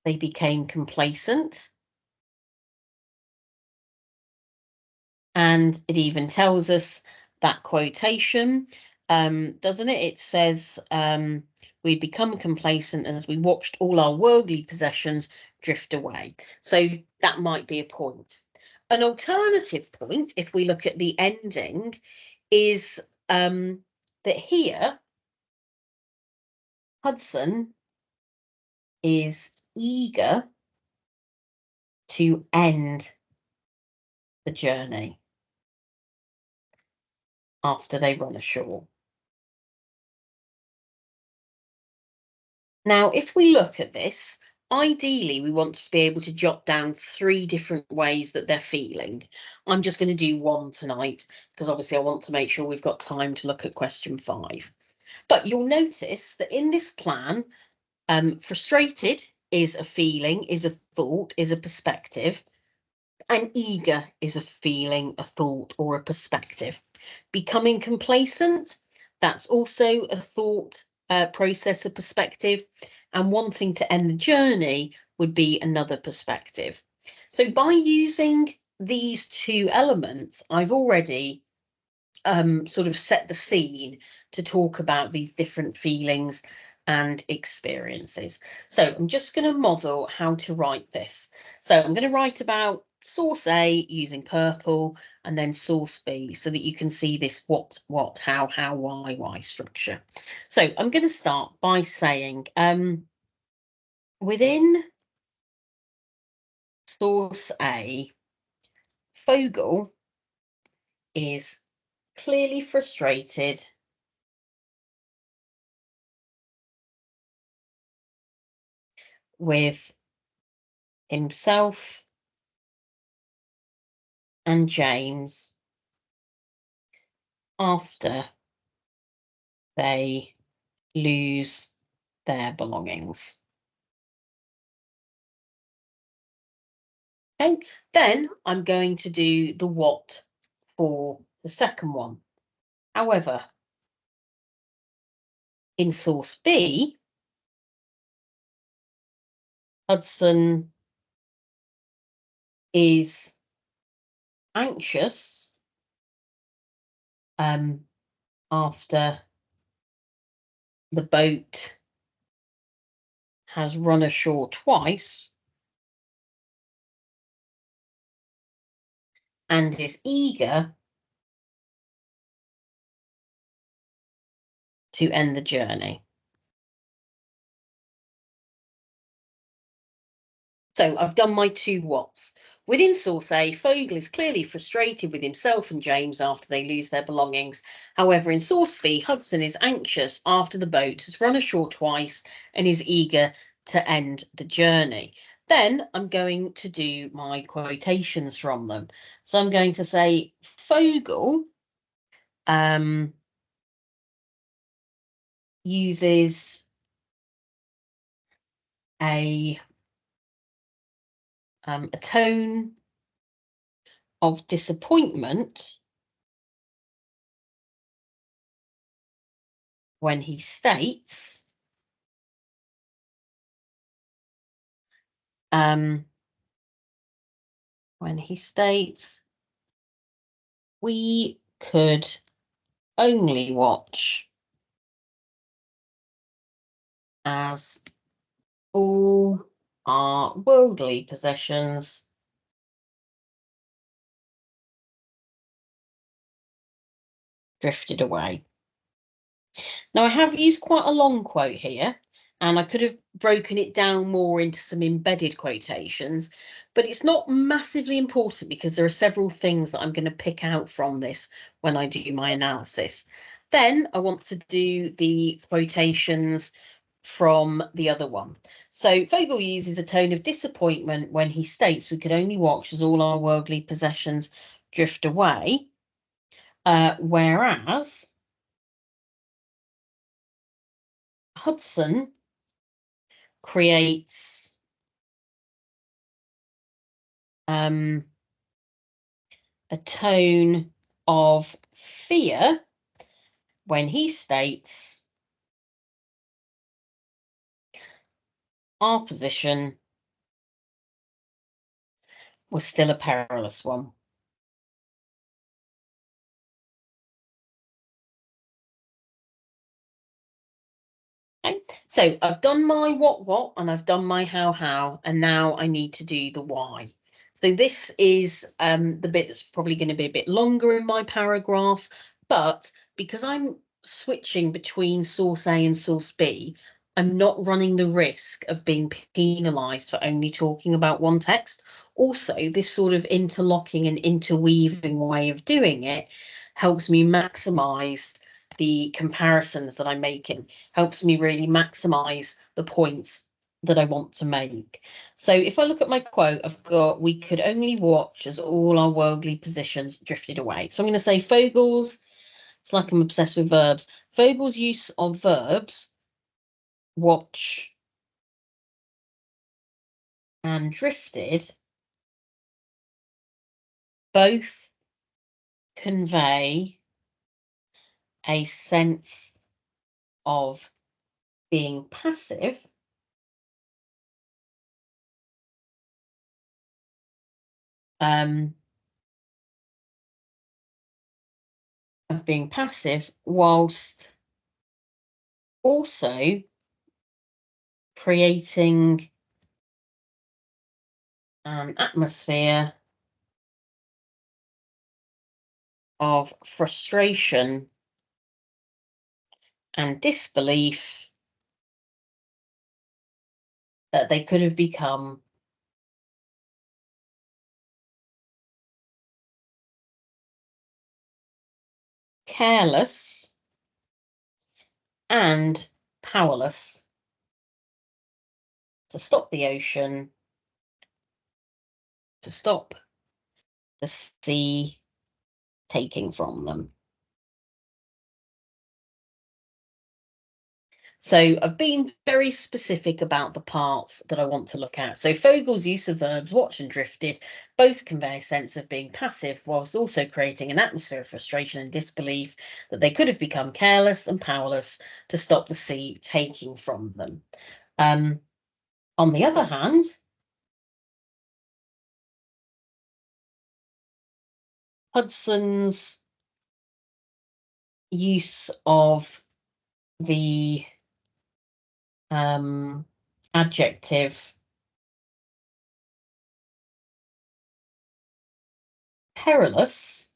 they became complacent. And it even tells us that quotation, doesn't it? It says, we'd become complacent as we watched all our worldly possessions drift away. So that might be a point. An alternative point, if we look at the ending, is that here Hudson is eager to end the journey after they run ashore. Now, if we look at this, ideally we want to be able to jot down 3 different ways that they're feeling. I'm just going to do one tonight because obviously I want to make sure we've got time to look at question 5. But you'll notice that in this plan, frustrated is a feeling, is a thought, is a perspective, and eager is a feeling, a thought, or a perspective. Becoming complacent, that's also a thought, process, a perspective, and wanting to end the journey would be another perspective. So by using these 2 elements, I've already sort of set the scene to talk about these different feelings and experiences. So I'm just going to model how to write this. So I'm going to write about source A using purple and then source B so that you can see this what, how, why structure. So I'm going to start by saying within source A, Fogel is clearly frustrated with himself and James after they lose their belongings. Okay, then I'm going to do the what for the second one. However, in source B, Hudson is anxious after the boat has run ashore twice and is eager to end the journey. So I've done my 2 whats. Within source A, Fogel is clearly frustrated with himself and James after they lose their belongings. However, in source B, Hudson is anxious after the boat has run ashore twice and is eager to end the journey. Then I'm going to do my quotations from them. So I'm going to say Fogel uses a tone of disappointment when he states we could only watch as all our worldly possessions drifted away. Now, I have used quite a long quote here, and I could have broken it down more into some embedded quotations, but it's not massively important because there are several things that I'm going to pick out from this when I do my analysis. Then I want to do the quotations from the other one. So Fogel uses a tone of disappointment when he states we could only watch as all our worldly possessions drift away, whereas Hudson creates a tone of fear when he states our position was still a perilous one. Okay, so I've done my what and I've done my how, and now I need to do the why. So this is the bit that's probably going to be a bit longer in my paragraph, but because I'm switching between source A and source B, I'm not running the risk of being penalised for only talking about one text. Also, this sort of interlocking and interweaving way of doing it helps me maximise the comparisons that I'm making, helps me really maximize the points that I want to make. So if I look at my quote, I've got, we could only watch as all our worldly positions drifted away. So I'm going to say Fogel's, it's like I'm obsessed with verbs. Fogel's use of verbs, watch and drifted, both convey a sense of being passive whilst also creating an atmosphere of frustration and disbelief that they could have become careless and powerless to stop the ocean, to stop the sea taking from them. So I've been very specific about the parts that I want to look at. So Fogel's use of verbs watch and drifted both convey a sense of being passive whilst also creating an atmosphere of frustration and disbelief that they could have become careless and powerless to stop the sea taking from them. On the other hand, Hudson's use of the adjective perilous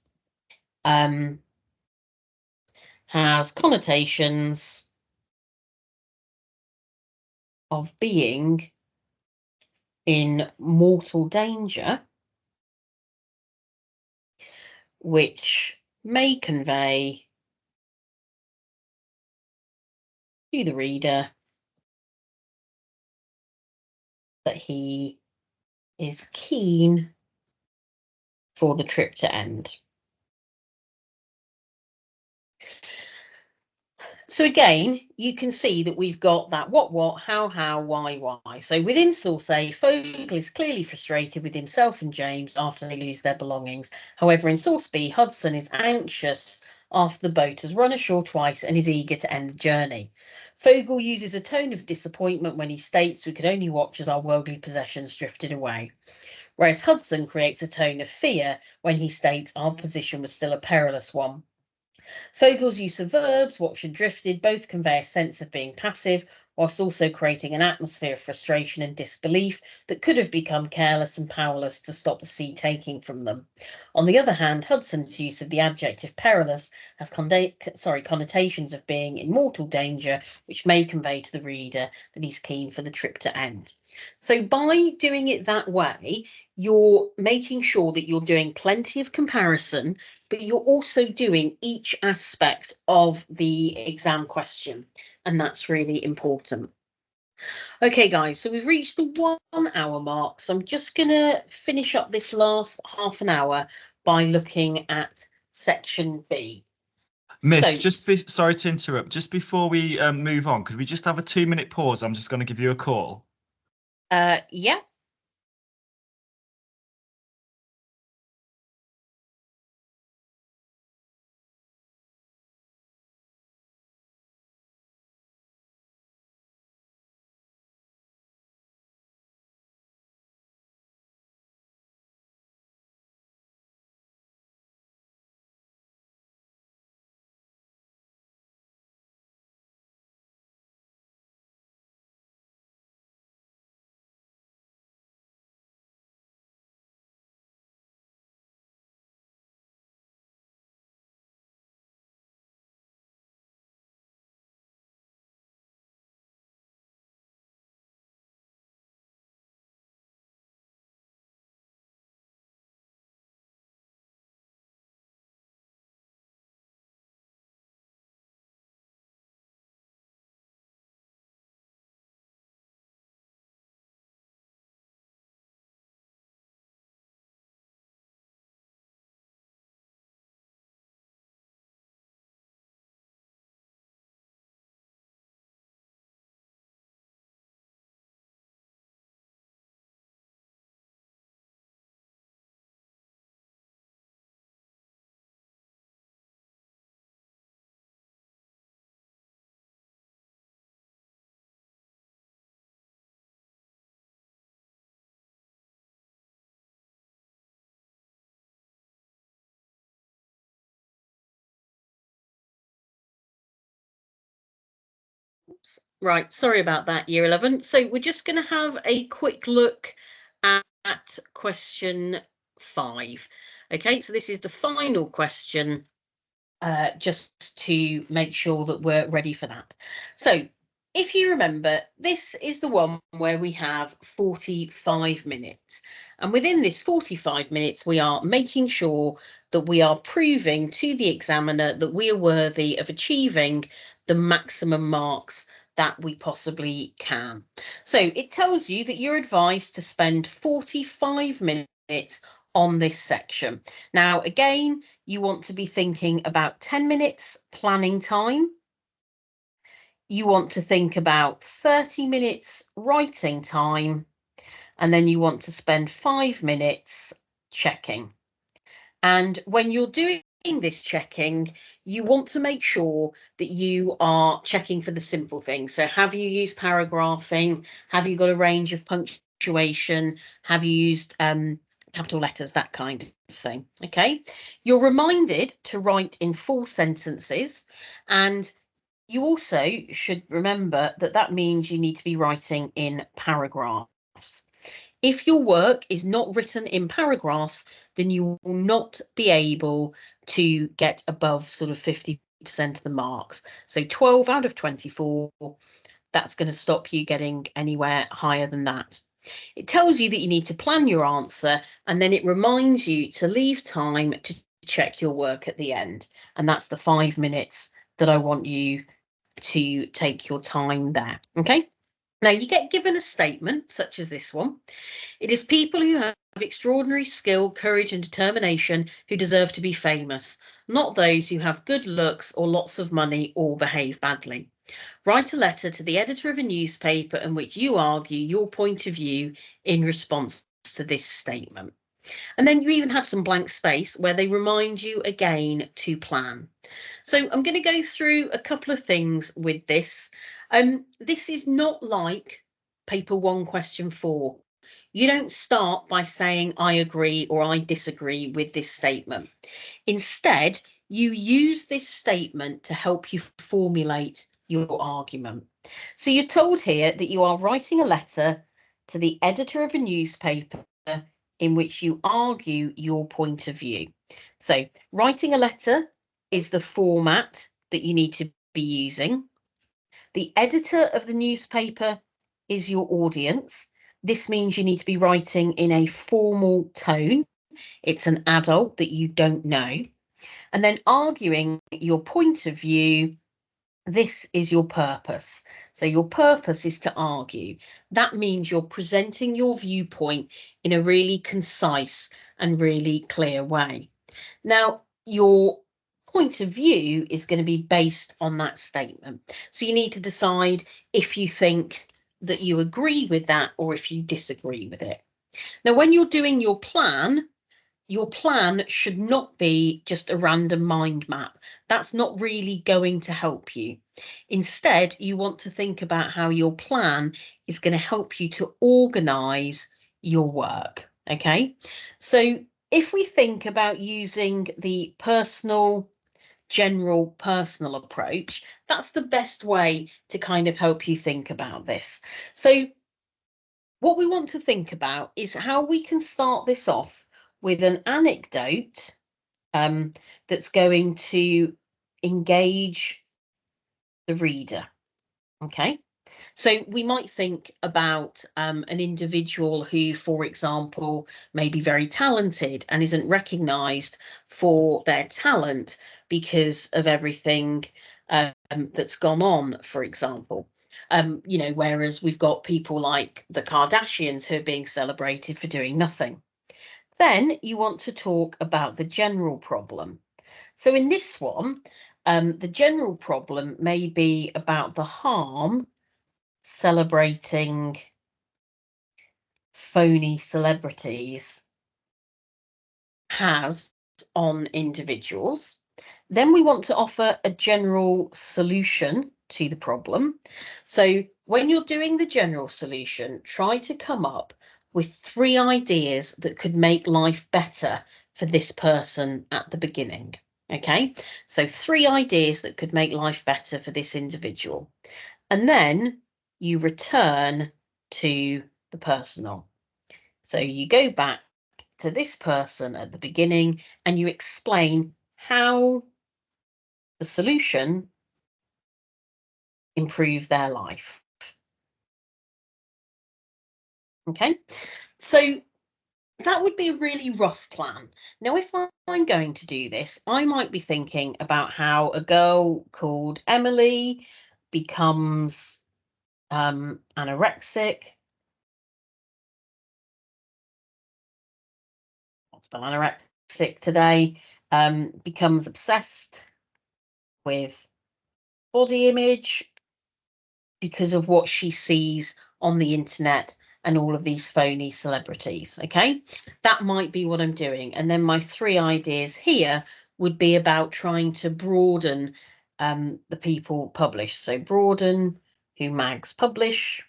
has connotations of being in mortal danger, which may convey to the reader that he is keen for the trip to end. So again, you can see that we've got that what, how, why. So within source A, Fogel is clearly frustrated with himself and James after they lose their belongings. However, in source B, Hudson is anxious after the boat has run ashore twice and is eager to end the journey. Fogel uses a tone of disappointment when he states we could only watch as our worldly possessions drifted away, whereas Hudson creates a tone of fear when he states our position was still a perilous one. Fogel's use of verbs, watch and drifted, both convey a sense of being passive, whilst also creating an atmosphere of frustration and disbelief that could have become careless and powerless to stop the sea taking from them. On the other hand, Hudson's use of the adjective perilous has connotations of being in mortal danger, which may convey to the reader that he's keen for the trip to end. So by doing it that way, you're making sure that you're doing plenty of comparison, but you're also doing each aspect of the exam question, and that's really important. Okay, guys, so we've reached the 1 hour mark, so I'm just going to finish up this last half an hour by looking at section B. Miss, sorry to interrupt. Just before we move on, could we just have a 2-minute pause? I'm just going to give you a call. Yeah. Right, sorry about that, Year 11. So we're just going to have a quick look at question 5. Okay, so this is the final question, just to make sure that we're ready for that. So if you remember, this is the one where we have 45 minutes. And within this 45 minutes, we are making sure that we are proving to the examiner that we are worthy of achieving the maximum marks that we possibly can. So it tells you that you're advised to spend 45 minutes on this section. Now, again, you want to be thinking about 10 minutes planning time. You want to think about 30 minutes writing time, and then you want to spend 5 minutes checking. And when you're doing this checking, you want to make sure that you are checking for the simple things. So have you used paragraphing? Have you got a range of punctuation? Have you used capital letters, that kind of thing? Okay. You're reminded to write in full sentences, and you also should remember that that means you need to be writing in paragraphs. If your work is not written in paragraphs, then you will not be able to get above sort of 50% of the marks. So 12 out of 24, that's going to stop you getting anywhere higher than that. It tells you that you need to plan your answer, and then it reminds you to leave time to check your work at the end. And that's the 5 minutes that I want you to take your time there. Okay. Now you get given a statement such as this one. It is people who have extraordinary skill, courage, and determination who deserve to be famous, not those who have good looks or lots of money or behave badly. Write a letter to the editor of a newspaper in which you argue your point of view in response to this statement. And then you even have some blank space where they remind you again to plan. So I'm going to go through a couple of things with this. This is not like paper 1 question 4. You don't start by saying I agree or I disagree with this statement. Instead, you use this statement to help you formulate your argument. So you're told here that you are writing a letter to the editor of a newspaper in which you argue your point of view. So writing a letter is the format that you need to be using. The editor of the newspaper is your audience. This means you need to be writing in a formal tone. It's an adult that you don't know. And then arguing your point of view, this is your purpose. So your purpose is to argue. That means you're presenting your viewpoint in a really concise and really clear way. Now, your point of view is going to be based on that statement. So you need to decide if you think that you agree with that or if you disagree with it. Now, when you're doing your plan should not be just a random mind map. That's not really going to help you. Instead, you want to think about how your plan is going to help you to organize your work. Okay, so if we think about using the general personal approach, that's the best way to kind of help you think about this. So what we want to think about is how we can start this off with an anecdote that's going to engage the reader. Okay, so we might think about an individual who, for example, may be very talented and isn't recognised for their talent because of everything that's gone on, for example. You know, whereas we've got people like the Kardashians who are being celebrated for doing nothing. Then you want to talk about the general problem. So in this one, the general problem may be about the harm celebrating phony celebrities has on individuals. Then we want to offer a general solution to the problem. So when you're doing the general solution, try to come up with 3 ideas that could make life better for this person at the beginning. Okay, so 3 ideas that could make life better for this individual. And then you return to the personal. So you go back to this person at the beginning and you explain how the solution improved their life. Okay, so that would be a really rough plan. Now, if I'm going to do this, I might be thinking about how a girl called Emily becomes anorexic. I'll spell anorexic today. Becomes obsessed with body image because of what she sees on the internet and all of these phony celebrities. Okay, that might be what I'm doing. And then my 3 ideas here would be about trying to broaden the people published. So broaden who mags publish,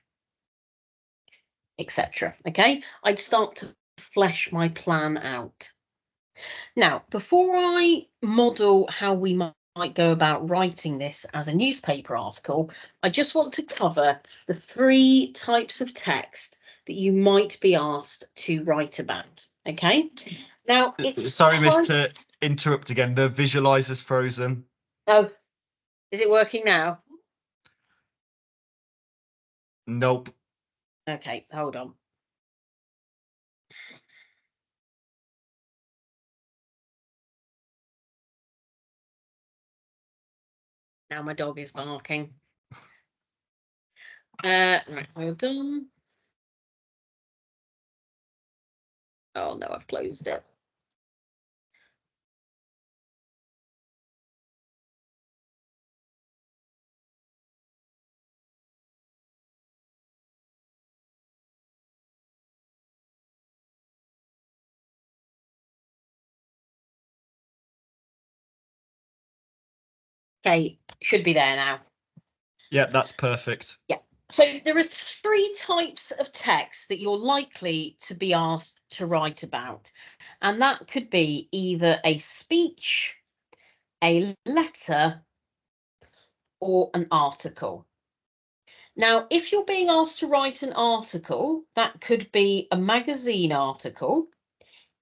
etc. Okay, I'd start to flesh my plan out. Now, before I model how we might go about writing this as a newspaper article, I just want to cover the 3 types of text that you might be asked to write about. Okay. Now, sorry, Mr. Interrupt again. The visualizer's frozen. Oh, is it working now? Nope. Okay, hold on. Now my dog is barking. Right, hold on. Oh no, I've closed it. Okay, should be there now. Yeah, that's perfect. Yeah. So there are 3 types of text that you're likely to be asked to write about. And that could be either a speech, a letter, or an article. Now, if you're being asked to write an article, that could be a magazine article,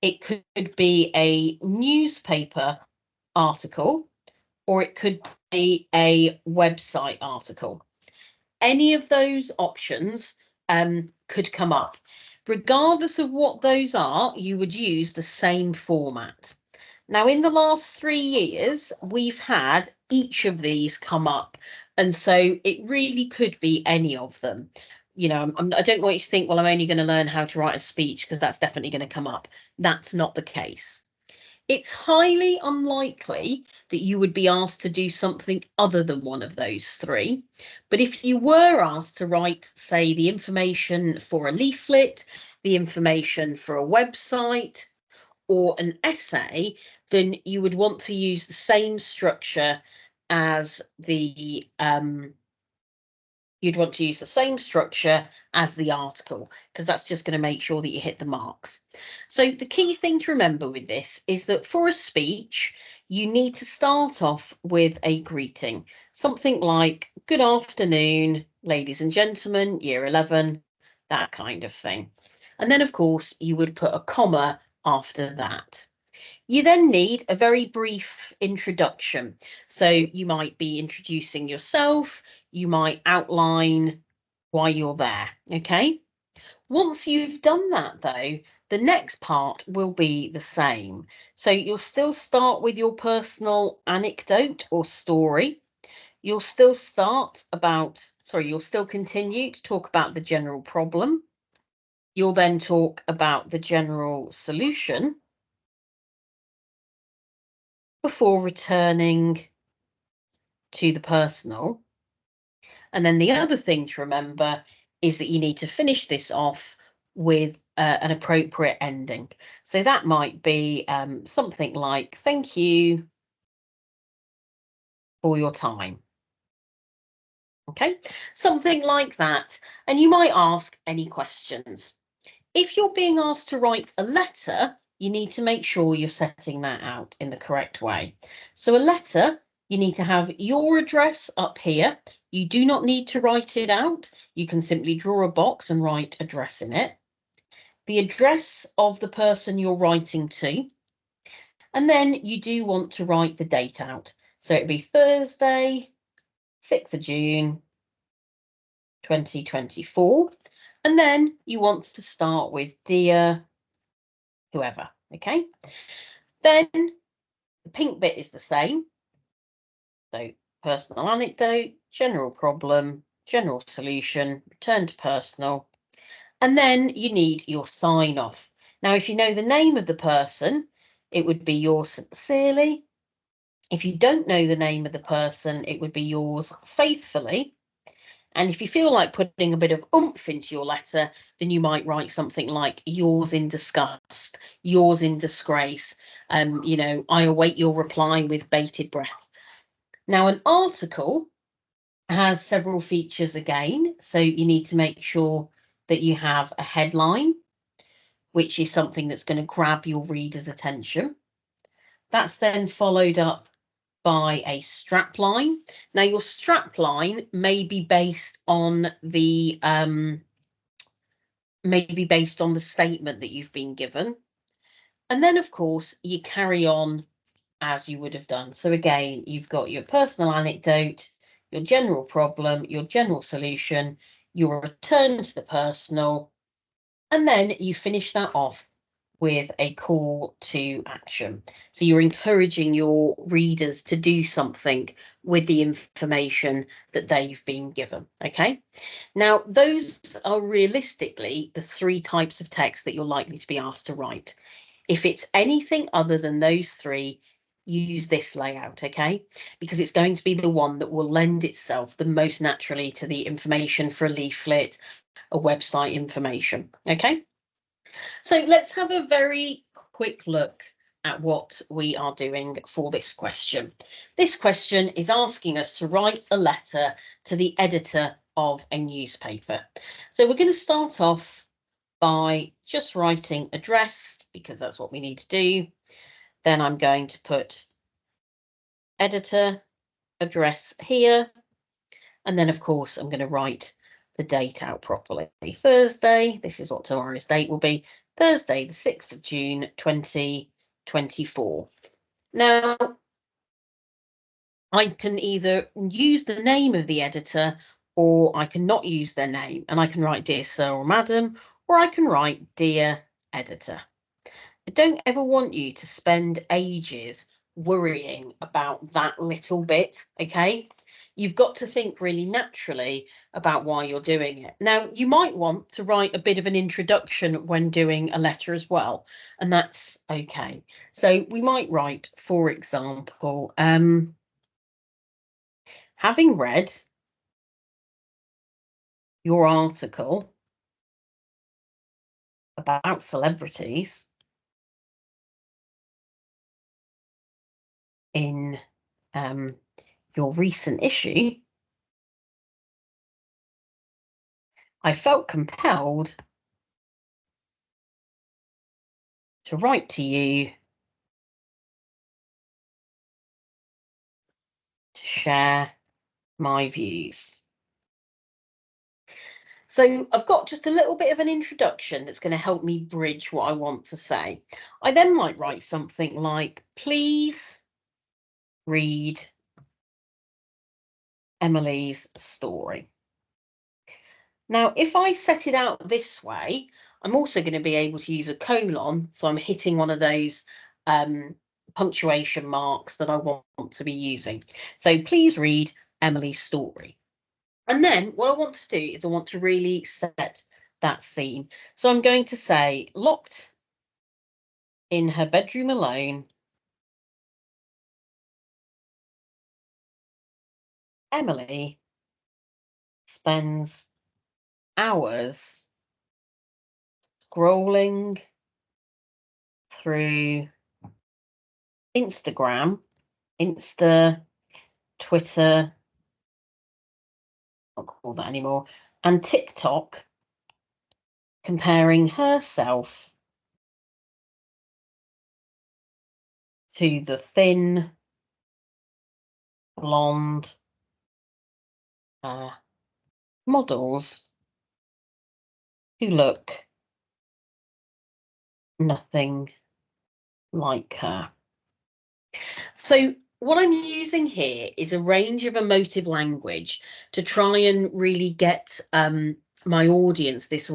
it could be a newspaper article, or it could be a website article. Any of those options could come up. Regardless of what those are, you would use the same format. Now, in the last 3 years, we've had each of these come up. And so it really could be any of them. You know, I don't want you to think, well, I'm only going to learn how to write a speech because that's definitely going to come up. That's not the case. It's highly unlikely that you would be asked to do something other than one of those three. But if you were asked to write, say, the information for a leaflet, the information for a website, or an essay, then you would want to use the same structure as the you'd want to use the same structure as the article, because that's just going to make sure that you hit the marks. So the key thing to remember with this is that for a speech, you need to start off with a greeting, something like, good afternoon, ladies and gentlemen, year 11, that kind of thing. And then, of course, you would put a comma after that. You then need a very brief introduction. So you might be introducing yourself, you might outline why you're there, okay? Once you've done that, though, the next part will be the same. So you'll still start with your personal anecdote or story. You'll still you'll still continue to talk about the general problem. You'll then talk about the general solution before returning to the personal. And then the other thing to remember is that you need to finish this off with an appropriate ending. So that might be something like, thank you for your time. Okay, something like that. And you might ask any questions. If you're being asked to write a letter, you need to make sure you're setting that out in the correct way. So a letter, you need to have your address up here. You do not need to write it out. You can simply draw a box and write address in it. The address of the person you're writing to. And then you do want to write the date out. So it'd be Thursday, 6th of June, 2024. And then you want to start with dear whoever, okay? Then the pink bit is the same. So personal anecdote, general problem, general solution, return to personal. And then you need your sign off. Now, if you know the name of the person, it would be yours sincerely. If you don't know the name of the person, it would be yours faithfully. And if you feel like putting a bit of oomph into your letter, then you might write something like yours in disgust, yours in disgrace. You know, I await your reply with bated breath. Now, an article has several features again. So you need to make sure that you have a headline, which is something that's going to grab your reader's attention. That's then followed up by a strap line. Now your strap line may be based on the statement that you've been given. And then of course you carry on as you would have done. So again, you've got your personal anecdote, your general problem, your general solution, your return to the personal, and then you finish that off with a call to action. So you're encouraging your readers to do something with the information that they've been given. Okay. Now, those are realistically the 3 types of text that you're likely to be asked to write. If it's anything other than those 3, use this layout, okay? Because it's going to be the one that will lend itself the most naturally to the information for a leaflet, a website information, okay? So let's have a very quick look at what we are doing for this question. This question is asking us to write a letter to the editor of a newspaper. So we're going to start off by just writing address, because that's what we need to do. Then I'm going to put editor address here. And then, of course, I'm going to write the date out properly. Thursday, this is what tomorrow's date will be, Thursday, the 6th of June, 2024. Now, I can either use the name of the editor or I can not use their name, and I can write Dear Sir or Madam, or I can write Dear Editor. I don't ever want you to spend ages worrying about that little bit, okay? You've got to think really naturally about why you're doing it. Now, you might want to write a bit of an introduction when doing a letter as well, and that's okay. So we might write, for example, having read your article about celebrities in your recent issue, I felt compelled to write to you to share my views. So I've got just a little bit of an introduction that's going to help me bridge what I want to say. I then might write something like, please read Emily's story. Now, if I set it out this way, I'm also going to be able to use a colon. So I'm hitting one of those punctuation marks that I want to be using. So please read Emily's story. And then what I want to do is I want to really set that scene. So I'm going to say, locked in her bedroom alone, Emily spends hours scrolling through Instagram, Twitter, not call that anymore, and TikTok, comparing herself to the thin, blonde models who look nothing like her. So what I'm using here is a range of emotive language to try and really get my audience, this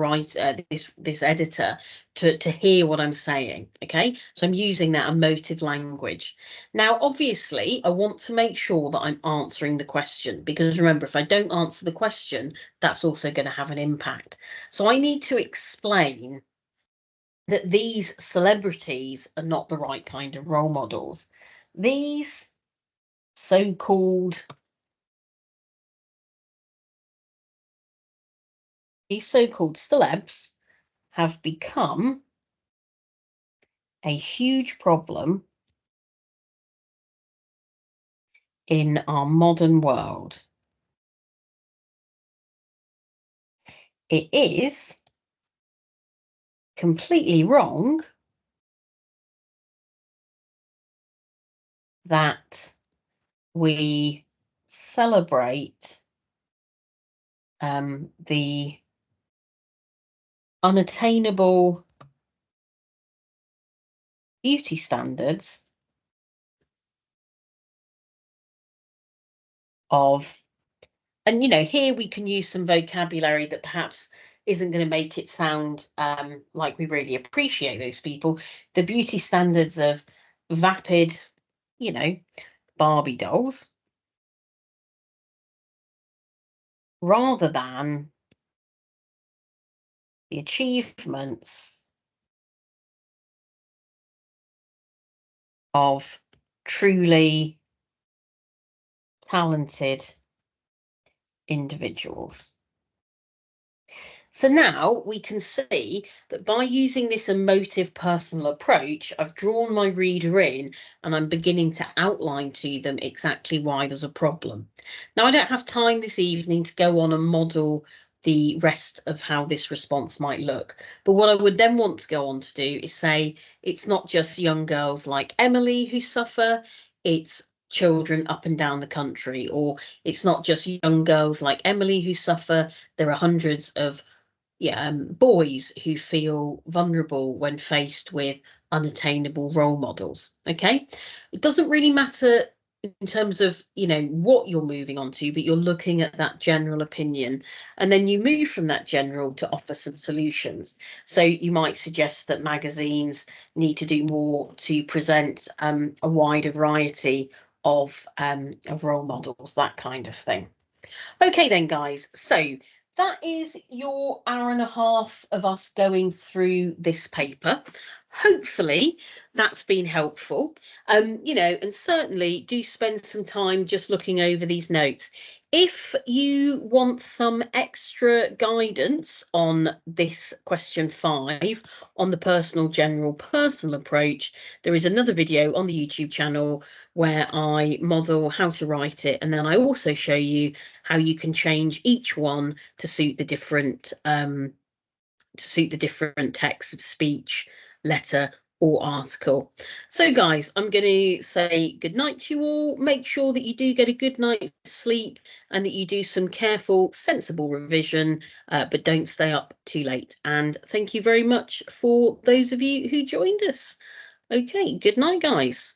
editor, to hear what I'm saying. Okay, so I'm using that emotive language. Now, obviously, I want to make sure that I'm answering the question, because remember, if I don't answer the question, that's also going to have an impact. So I need to explain that these celebrities are not the right kind of role models. These so-called celebs have become a huge problem in our modern world. It is completely wrong that we celebrate the unattainable beauty standards of, and here we can use some vocabulary that perhaps isn't going to make it sound like we really appreciate those people. The beauty standards of vapid, Barbie dolls, rather than the achievements of truly talented individuals. So now we can see that by using this emotive personal approach, I've drawn my reader in and I'm beginning to outline to them exactly why there's a problem. Now, I don't have time this evening to go on and model the rest of how this response might look. But what I would then want to go on to do is say, it's not just young girls like Emily who suffer, it's children up and down the country, or it's not just young girls like Emily who suffer. There are hundreds of boys who feel vulnerable when faced with unattainable role models. Okay, it doesn't really matter in terms of what you're moving on to, but you're looking at that general opinion, and then you move from that general to offer some solutions. So you might suggest that magazines need to do more to present a wider variety of role models, that kind of thing. Okay then, guys, so that is your hour and a half of us going through this paper. Hopefully that's been helpful. And certainly do spend some time just looking over these notes. If you want some extra guidance on this question 5 on the personal general personal approach, there is another video on the YouTube channel where I model how to write it, and then I also show you how you can change each one to suit the different text of speech, letter, or article. So guys, I'm going to say good night to you all. Make sure that you do get a good night's sleep and that you do some careful, sensible revision, but don't stay up too late. And thank you very much for those of you who joined us. Okay, good night, guys.